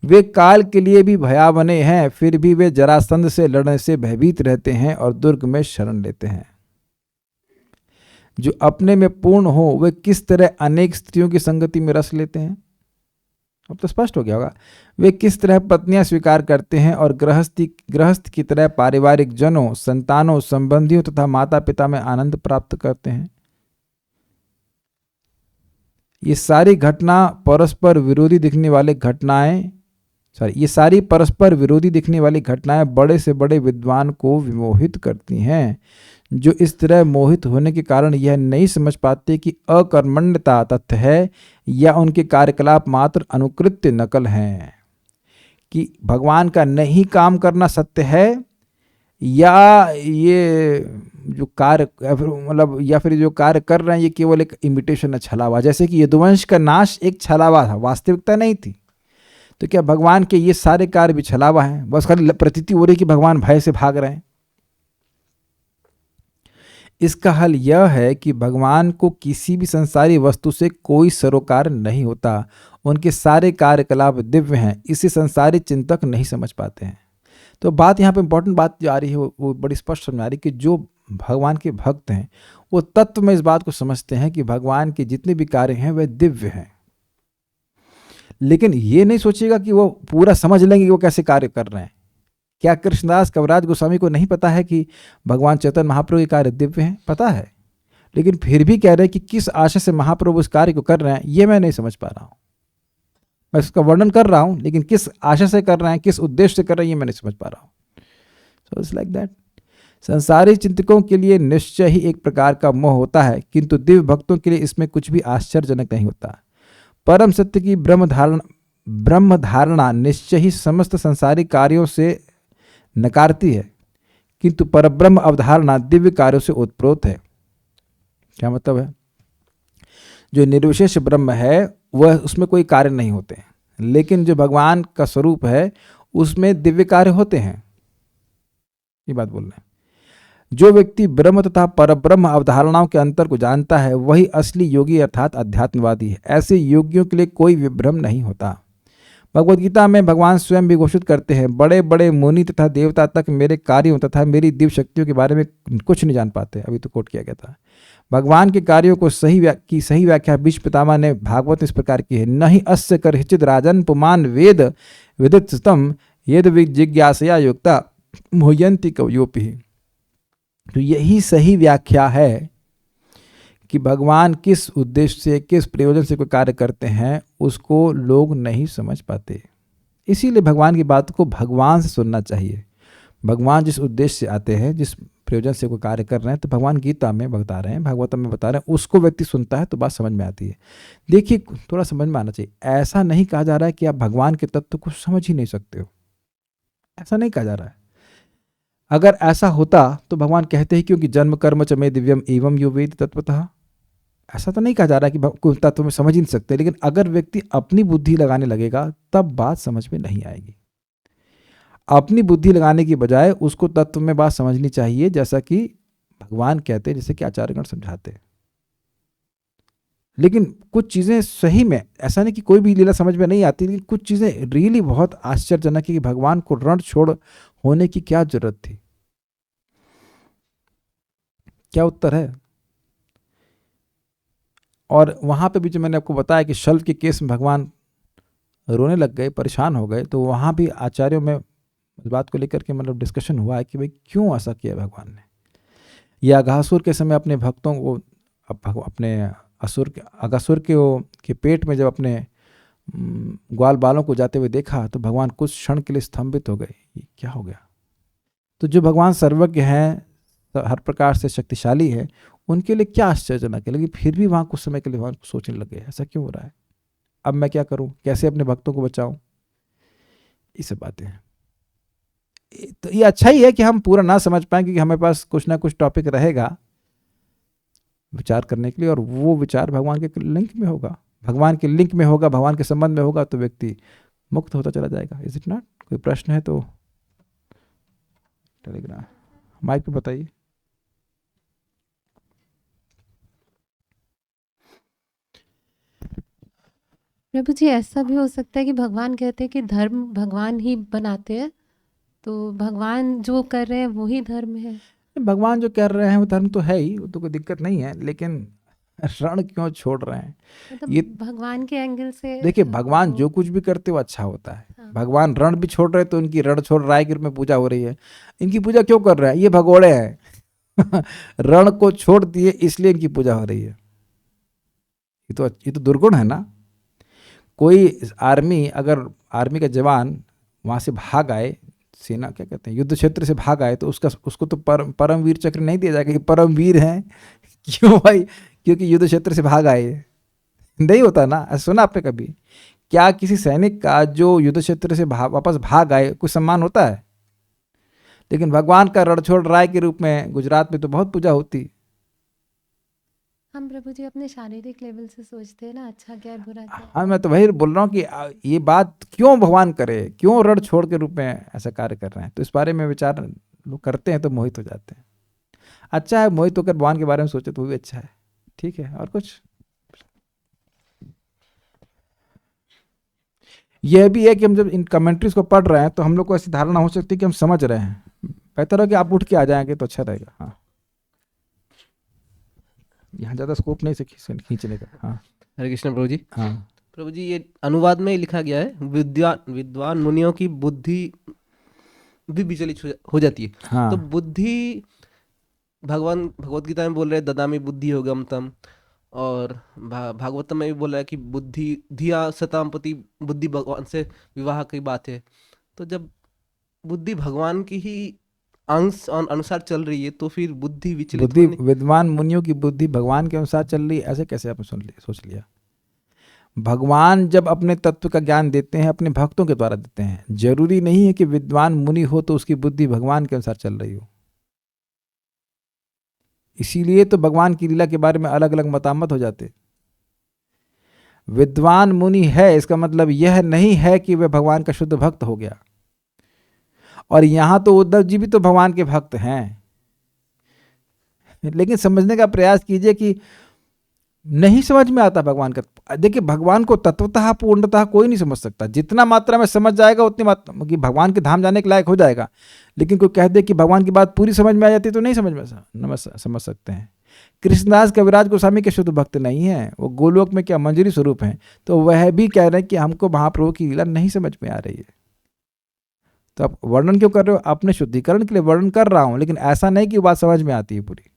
वे काल के लिए भी भयावने हैं, फिर भी वे जरासंध से लड़ने से भयभीत रहते हैं और दुर्ग में शरण लेते हैं। जो अपने में पूर्ण हो वे किस तरह अनेक स्त्रियों की संगति में रस लेते हैं। अब तो स्पष्ट हो गया होगा। वे किस तरह पत्नियां स्वीकार करते हैं और गृहस्थ की तरह पारिवारिक जनों, संतानों, संबंधियों तथा माता पिता में आनंद प्राप्त करते हैं। ये सारी परस्पर विरोधी दिखने वाली घटनाएं बड़े से बड़े विद्वान को विमोहित करती हैं, जो इस तरह मोहित होने के कारण यह नहीं समझ पाते कि अकर्मण्यता तथ्य है या उनके कार्यकलाप मात्र अनुकृत्य नकल हैं, कि भगवान का नहीं काम करना सत्य है या ये जो कार्य या फिर जो कार्य कर रहे हैं ये केवल एक इमिटेशन है, छलावा। जैसे कि यदुवंश का नाश एक छलावा था, वास्तविकता नहीं थी। तो क्या भगवान के ये सारे कार्य भी छलावा हैं? बस खाली प्रतीति हो रही कि भगवान भय से भाग रहे हैं। इसका हल यह है कि भगवान को किसी भी संसारी वस्तु से कोई सरोकार नहीं होता, उनके सारे कार्यकलाप दिव्य हैं, इसे संसारी चिंतक नहीं समझ पाते हैं। तो बात यहाँ पे इंपॉर्टेंट बात जो आ रही है वो बड़ी स्पष्ट समझ आ रही है कि जो भगवान के भक्त हैं वो तत्व में इस बात को समझते हैं कि भगवान के जितने भी कार्य हैं वह दिव्य हैं, लेकिन ये नहीं सोचिएगा कि वो पूरा समझ लेंगे कि वो कैसे कार्य कर रहे हैं। क्या कृष्णदास कविराज गोस्वामी को नहीं पता है कि भगवान चैतन्य महाप्रभु के कार्य दिव्य हैं? पता है, लेकिन फिर भी कह रहे हैं कि किस आशा से महाप्रभु इस कार्य को कर रहे हैं ये मैं नहीं समझ पा रहा हूँ। मैं इसका वर्णन कर रहा हूँ, लेकिन किस आशा से कर रहे हैं, किस उद्देश्य से कर रहे हैं, ये मैं नहीं समझ पा रहा हूँ। So it's like that. संसारी चिंतकों के लिए निश्चय ही एक प्रकार का मोह होता है, किंतु दिव्य भक्तों के लिए इसमें कुछ भी आश्चर्यजनक नहीं होता। परम सत्य की ब्रह्म धारणा निश्चय ही समस्त संसारी कार्यों से नकारती है, किंतु परब्रह्म अवधारणा दिव्य कार्यों से उत्प्रोत है। क्या मतलब है? जो निर्विशेष ब्रह्म है वह उसमें कोई कार्य नहीं होते, लेकिन जो भगवान का स्वरूप है उसमें दिव्य कार्य होते हैं। ये बात बोल रहे हैं। जो व्यक्ति ब्रह्म तथा परब्रह्म अवधारणाओं के अंतर को जानता है वही असली योगी अर्थात अध्यात्मवादी है। ऐसे योगियों के लिए कोई विभ्रम नहीं होता। भगवद गीता में भगवान स्वयं भी घोषित करते हैं, बड़े बड़े मुनि तथा देवता तक मेरे कार्यों तथा मेरी दिव्य शक्तियों के बारे में कुछ नहीं जान पाते। अभी तो कोट किया गया था। भगवान के कार्यों को सही व्याख्या भीष्म पितामह ने भागवत इस प्रकार की है, न ही अस्य करहिचिद राजन पुमान वेद विदितम यद जिज्ञासया युक्ता मुह्यन्ति कवयोपि। तो यही सही व्याख्या है कि भगवान किस उद्देश्य से, किस प्रयोजन से कोई कार्य करते हैं उसको लोग नहीं समझ पाते। इसीलिए भगवान की बात को भगवान से सुनना चाहिए। भगवान जिस उद्देश्य से आते हैं, जिस प्रयोजन से कोई कार्य कर रहे हैं, तो भगवान गीता में बता रहे हैं, भागवतम में बता रहे हैं, उसको व्यक्ति सुनता है तो बात समझ में आती है। देखिए, थोड़ा समझ में आना चाहिए। ऐसा नहीं कहा जा रहा है कि आप भगवान के तत्व को समझ ही नहीं सकते हो, ऐसा नहीं कहा जा रहा है। अगर ऐसा होता तो भगवान कहते हैं क्योंकि जन्म कर्म च मे दिव्यम एवं यो वेद तत्वतः। ऐसा तो नहीं कहा जा रहा है कि कोई तत्व में समझ ही नहीं सकते, लेकिन अगर व्यक्ति अपनी बुद्धि लगाने लगेगा तब बात समझ में नहीं आएगी। अपनी बुद्धि लगाने की बजाय उसको तत्व में बात समझनी चाहिए, जैसा कि भगवान कहते हैं, जैसे कि आचार्यगण समझाते हैं। लेकिन कुछ चीज़ें सही में, ऐसा नहीं कि कोई भी लीला समझ में नहीं आती, लेकिन कुछ चीज़ें रियली बहुत आश्चर्यजनक है कि भगवान को रण छोड़ होने की क्या जरूरत थी। क्या उत्तर है? और वहां पे भी जो मैंने आपको बताया कि शल्व के केस में भगवान रोने लग गए, परेशान हो गए, तो वहां भी आचार्यों में इस बात को लेकर के मतलब डिस्कशन हुआ है कि भाई क्यों ऐसा किया भगवान ने। या अघासुर के समय अपने भक्तों को, अपने अगासुर के पेट में जब अपने ग्वाल बालों को जाते हुए देखा तो भगवान कुछ क्षण के लिए स्तंभित हो गए, ये क्या हो गया। तो जो भगवान सर्वज्ञ हैं, हर प्रकार से शक्तिशाली है, उनके लिए क्या आश्चर्यजनक है, लेकिन फिर भी वहां कुछ समय के लिए भगवान सोचने लगे ऐसा क्यों हो रहा है, अब मैं क्या करूं, कैसे अपने भक्तों को बचाऊं। ये सब बातें हैं। तो ये अच्छा ही है कि हम पूरा ना समझ पाए, क्योंकि हमारे पास कुछ ना कुछ टॉपिक रहेगा विचार करने के लिए, और वो विचार भगवान के लिंक में होगा, भगवान के लिंक में होगा, भगवान के संबंध में होगा, तो व्यक्ति मुक्त होता चला जाएगा। Is it not? कोई प्रश्न है तो टेलीग्राम माइक पे बताइए। प्रभु जी, ऐसा भी हो सकता है कि भगवान कहते हैं कि धर्म भगवान ही बनाते हैं, तो भगवान जो कर रहे हैं वही धर्म है। भगवान जो कर रहे हैं वो धर्म तो है ही, वो तो कोई दिक्कत नहीं है, लेकिन रण क्यों छोड़ रहे हैं? मतलब ये भगवान के एंगल से देखिए, भगवान जो कुछ भी करते वो अच्छा होता है। हाँ। भगवान रण भी छोड़ रहे तो उनकी रण छोड़ राय के रूप में पूजा हो रही है। इनकी पूजा क्यों कर रहे हैं? ये भगोड़े हैं रण को छोड़ दिए इसलिए इनकी पूजा हो रही है। ये तो दुर्गुण है ना। कोई आर्मी, अगर आर्मी का जवान वहां से भाग आए, सेना क्या कहते हैं, युद्ध क्षेत्र से भाग आए, तो उसको तो परमवीर चक्र नहीं दिया जाएगा कि परमवीर हैं। क्यों भाई? क्योंकि युद्ध क्षेत्र से भाग आए। नहीं होता ना, ऐसा सुना आपने कभी? क्या किसी सैनिक का जो युद्ध क्षेत्र से वापस भाग आए कुछ सम्मान होता है? लेकिन भगवान का रणछोड़ राय के रूप में गुजरात में तो बहुत पूजा होती। हम प्रभु जी अपने शारीरिक लेवल से सोचते हैं ना, अच्छा क्या है बुरा क्या है। हाँ, मैं तो वही बोल रहा हूँ कि ये बात क्यों भगवान करे, क्यों रण छोड़ के रूप में ऐसा कार्य कर रहे हैं। तो इस बारे में विचार लोग करते हैं तो मोहित हो जाते हैं। अच्छा है, मोहित होकर भगवान के बारे में सोचे तो वो भी अच्छा है। ठीक है, और कुछ? यह भी है कि हम जब इन कमेंट्रीज को पढ़ रहे हैं तो हम लोग को ऐसी धारणा हो सकती है कि हम समझ रहे हैं। बेहतर है कि आप उठ के आ जाएंगे तो अच्छा रहेगा। हाँ, यहाँ ज़्यादा स्कोप नहीं से खींचने का। हाँ हरे कृष्ण प्रभु जी। हाँ प्रभु जी, ये अनुवाद में ही लिखा गया है, विद्वान मुनियों की बुद्धि भी विचलित हो जाती है। हाँ तो बुद्धि, भगवान भगवत गीता में बोल रहे हैं ददामी बुद्धि योगम तम, और भागवतम में भी बोल रहा है कि बुद्धि धिया सतामपति, बुद्धि भगवान से विवाह की बात है। तो जब बुद्धि भगवान की ही अंश और अनुसार चल रही है तो फिर बुद्धि विचलित बुद्धि, होने। विद्वान मुनियों की बुद्धि भगवान के अनुसार चल रही है, ऐसे कैसे आपने सोच लिया? भगवान जब अपने तत्व का ज्ञान देते हैं अपने भक्तों के द्वारा देते हैं। जरूरी नहीं है कि विद्वान मुनि हो तो उसकी बुद्धि भगवान के अनुसार चल रही हो। इसीलिए तो भगवान की लीला के बारे में अलग अलग मतामत हो जाते। विद्वान मुनि है इसका मतलब यह नहीं है कि वह भगवान का शुद्ध भक्त हो गया। और यहां तो उद्धव जी भी तो भगवान के भक्त हैं, लेकिन समझने का प्रयास कीजिए कि नहीं समझ में आता भगवान का। देखिए, भगवान को तत्वतः पूर्णतः कोई नहीं समझ सकता। जितना मात्रा में समझ जाएगा उतनी मात्रा कि भगवान के धाम जाने के लायक हो जाएगा। लेकिन कोई कह दे कि भगवान की बात पूरी समझ में आ जाती तो नहीं समझ सकते हैं। कृष्णदास कविराज गोस्वामी के शुद्ध भक्त नहीं है, वो गोलोक में क्या मंजरी स्वरूप हैं। तो वह भी कह रहे हैं कि हमको महाप्रभु की लीला नहीं समझ में आ रही है। तो आप वर्णन क्यों कर रहे हो? अपने शुद्धिकरण के लिए वर्णन कर रहा हूं, लेकिन ऐसा नहीं कि बात समझ में आती है पूरी।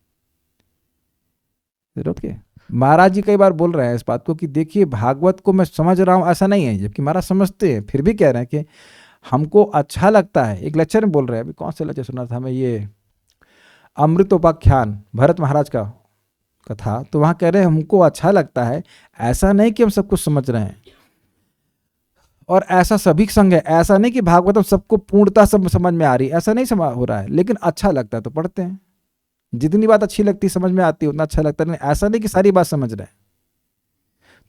ओके, महाराज जी कई बार बोल रहे हैं इस बात को कि देखिए भागवत को मैं समझ रहा हूं ऐसा नहीं है, जबकि महाराज समझते हैं फिर भी कह रहे हैं कि हमको अच्छा लगता है। एक लेक्चर में बोल रहे हैं, अभी कौन सा लेक्चर सुना था मैं, ये अमृतोपाख्यान भरत महाराज का कथा, तो वहां कह रहे हैं हमको अच्छा लगता है, ऐसा नहीं कि हम सब कुछ समझ रहे हैं और ऐसा सभी संग है। ऐसा नहीं कि भागवतम सबको पूर्णता सब समझ में आ रही, ऐसा नहीं हो रहा है, लेकिन अच्छा लगता है तो पढ़ते हैं। जितनी बात अच्छी लगती समझ में आती है उतना अच्छा लगता है। ऐसा नहीं कि सारी बात समझ रहे हैं।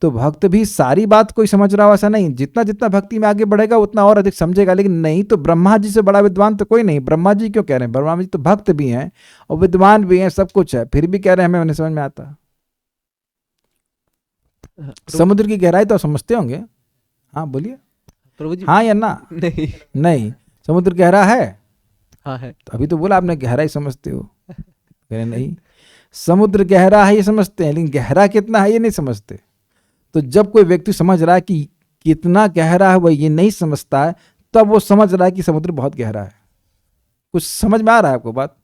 तो भक्त भी सारी बात कोई समझ रहा हो ऐसा नहीं, जितना जितना भक्ति में आगे बढ़ेगा उतना और अधिक समझेगा। लेकिन नहीं तो ब्रह्मा जी से बड़ा विद्वान तो कोई नहीं। ब्रह्मा जी क्यों कह रहे हैं? ब्रह्मा जी तो भक्त भी हैं और विद्वान भी हैं, सब कुछ है, फिर भी कह रहे हैं हमें नहीं समझ में आता। समुद्र की गहराई तो समझते होंगे। हाँ बोलिए प्रभु जी। हाँ या ना? नहीं समुद्र गहरा है? हाँ है। तो अभी तो बोला आपने गहराई समझते हो। कह नहीं, समुद्र गहरा है ये समझते हैं, लेकिन गहरा कितना है ये नहीं समझते। तो जब कोई व्यक्ति समझ रहा है कि कितना गहरा है वह ये नहीं समझता है, तब वो समझ रहा है कि समुद्र बहुत गहरा है। कुछ समझ में आ रहा है आपको बात?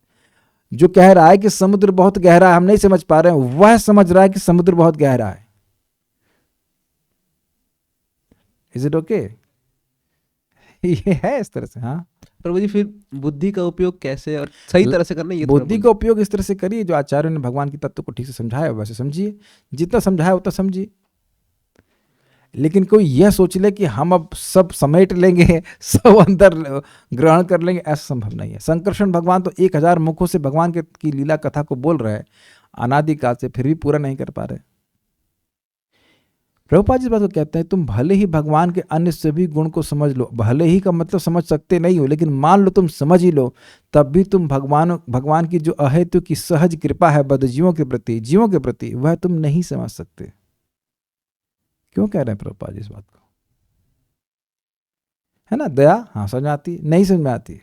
जो कह रहा है कि समुद्र बहुत गहरा है हम नहीं समझ पा रहे हैं, वह समझ रहा है कि समुद्र बहुत गहरा है। Is it okay? ये है इस तरह से। हाँ प्रभु जी, फिर बुद्धि का उपयोग कैसे और सही तरह से करना, ये बुद्धि का उपयोग इस तरह से करिए जो आचार्यों ने भगवान के तत्व को ठीक से समझाया वैसे समझिए। जितना समझाया उतना समझिए। लेकिन कोई यह सोच ले कि हम अब सब समेट लेंगे, सब अंदर ग्रहण कर लेंगे, ऐसा संभव नहीं है। संकर्षण भगवान तो 1000 मुखों से भगवान की लीला कथा को बोल रहे हैं अनादिकाल से, फिर भी पूरा नहीं कर पा रहे। प्रभुपाद जी बात को कहते हैं तुम भले ही भगवान के अन्य सभी गुण को समझ लो, भले ही का मतलब समझ सकते नहीं हो, लेकिन मान लो तुम समझ ही लो, तब भी तुम भगवान की जो अहेतु की सहज कृपा है बद्धजीवों के प्रति, जीवों के प्रति, वह तुम नहीं समझ सकते। क्यों कह रहे हैं प्रभुपाद जी इस बात को? है ना दया? हाँ समझ में आती, नहीं समझ में आती।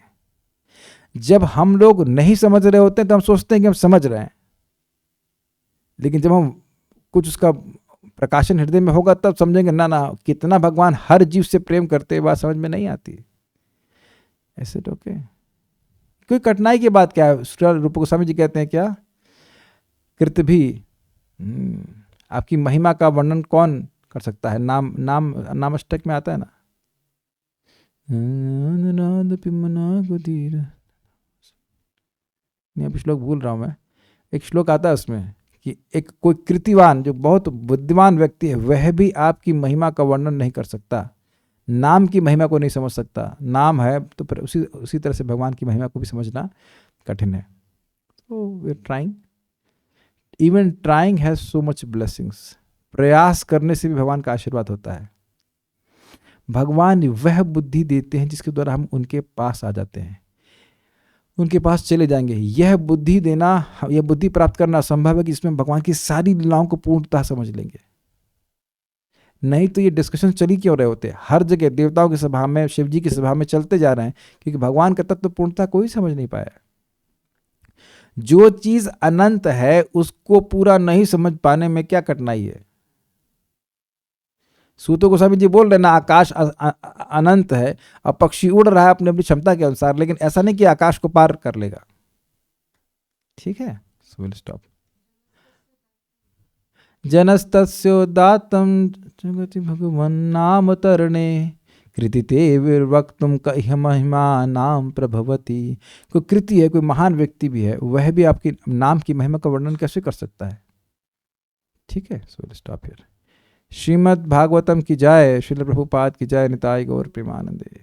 जब हम लोग नहीं समझ रहे होते हैं तो हम सोचते हैं कि हम समझ रहे हैं, लेकिन जब हम कुछ उसका प्रकाशन हृदय में होगा तब समझेंगे ना ना कितना भगवान हर जीव से प्रेम करते, बात समझ में नहीं आती। ऐसे तो ओके, कोई कठिनाई की बात क्या है? रूप गोस्वामी जी कहते हैं क्या कृत भी आपकी महिमा का वर्णन कौन कर सकता है? नामष्टक में आता है ना, नहीं अभी श्लोक भूल रहा हूं मैं, एक श्लोक आता है उसमें कि एक कोई कृतिवान जो बहुत बुद्धिमान व्यक्ति है वह भी आपकी महिमा का वर्णन नहीं कर सकता, नाम की महिमा को नहीं समझ सकता। नाम है तो फिर उसी तरह से भगवान की महिमा को भी समझना कठिन है। तो we are trying, even trying has so much blessings. प्रयास करने से भी भगवान का आशीर्वाद होता है। भगवान वह बुद्धि देते हैं जिसके द्वारा हम उनके पास आ जाते हैं। उनके पास चले जाएंगे। यह बुद्धि देना, यह बुद्धि प्राप्त करना संभव है कि इसमें भगवान की सारी लीलाओं को पूर्णतः समझ लेंगे। नहीं तो ये डिस्कशन चली क्यों रहे होते, हर जगह देवताओं की सभा में, शिव जी की सभा में चलते जा रहे हैं, क्योंकि भगवान का तत्व पूर्णतः कोई समझ नहीं पाया। जो चीज अनंत है उसको पूरा नहीं समझ पाने में क्या कठिनाई है। सूतो गोस्वामी जी बोल रहे ना, आकाश अनंत है, अब पक्षी उड़ रहा है अपनी अपनी क्षमता के अनुसार, लेकिन ऐसा नहीं कि आकाश को पार कर लेगा। ठीक है, सो विल स्टॉप। जनस्तस्योदात्तं जगति भगवन् नाम तरणे कृतिते विर्वक्तुम कह्य महिमा नाम प्रभवती। कोई कृति है, कोई महान व्यक्ति भी है, वह भी आपके नाम की महिमा का वर्णन कैसे कर सकता है। ठीक है, so will stop here. Shrimad Bhagavatam की जय, श्रील प्रभुपाद की जय, निताई गौर प्रेमानंदे।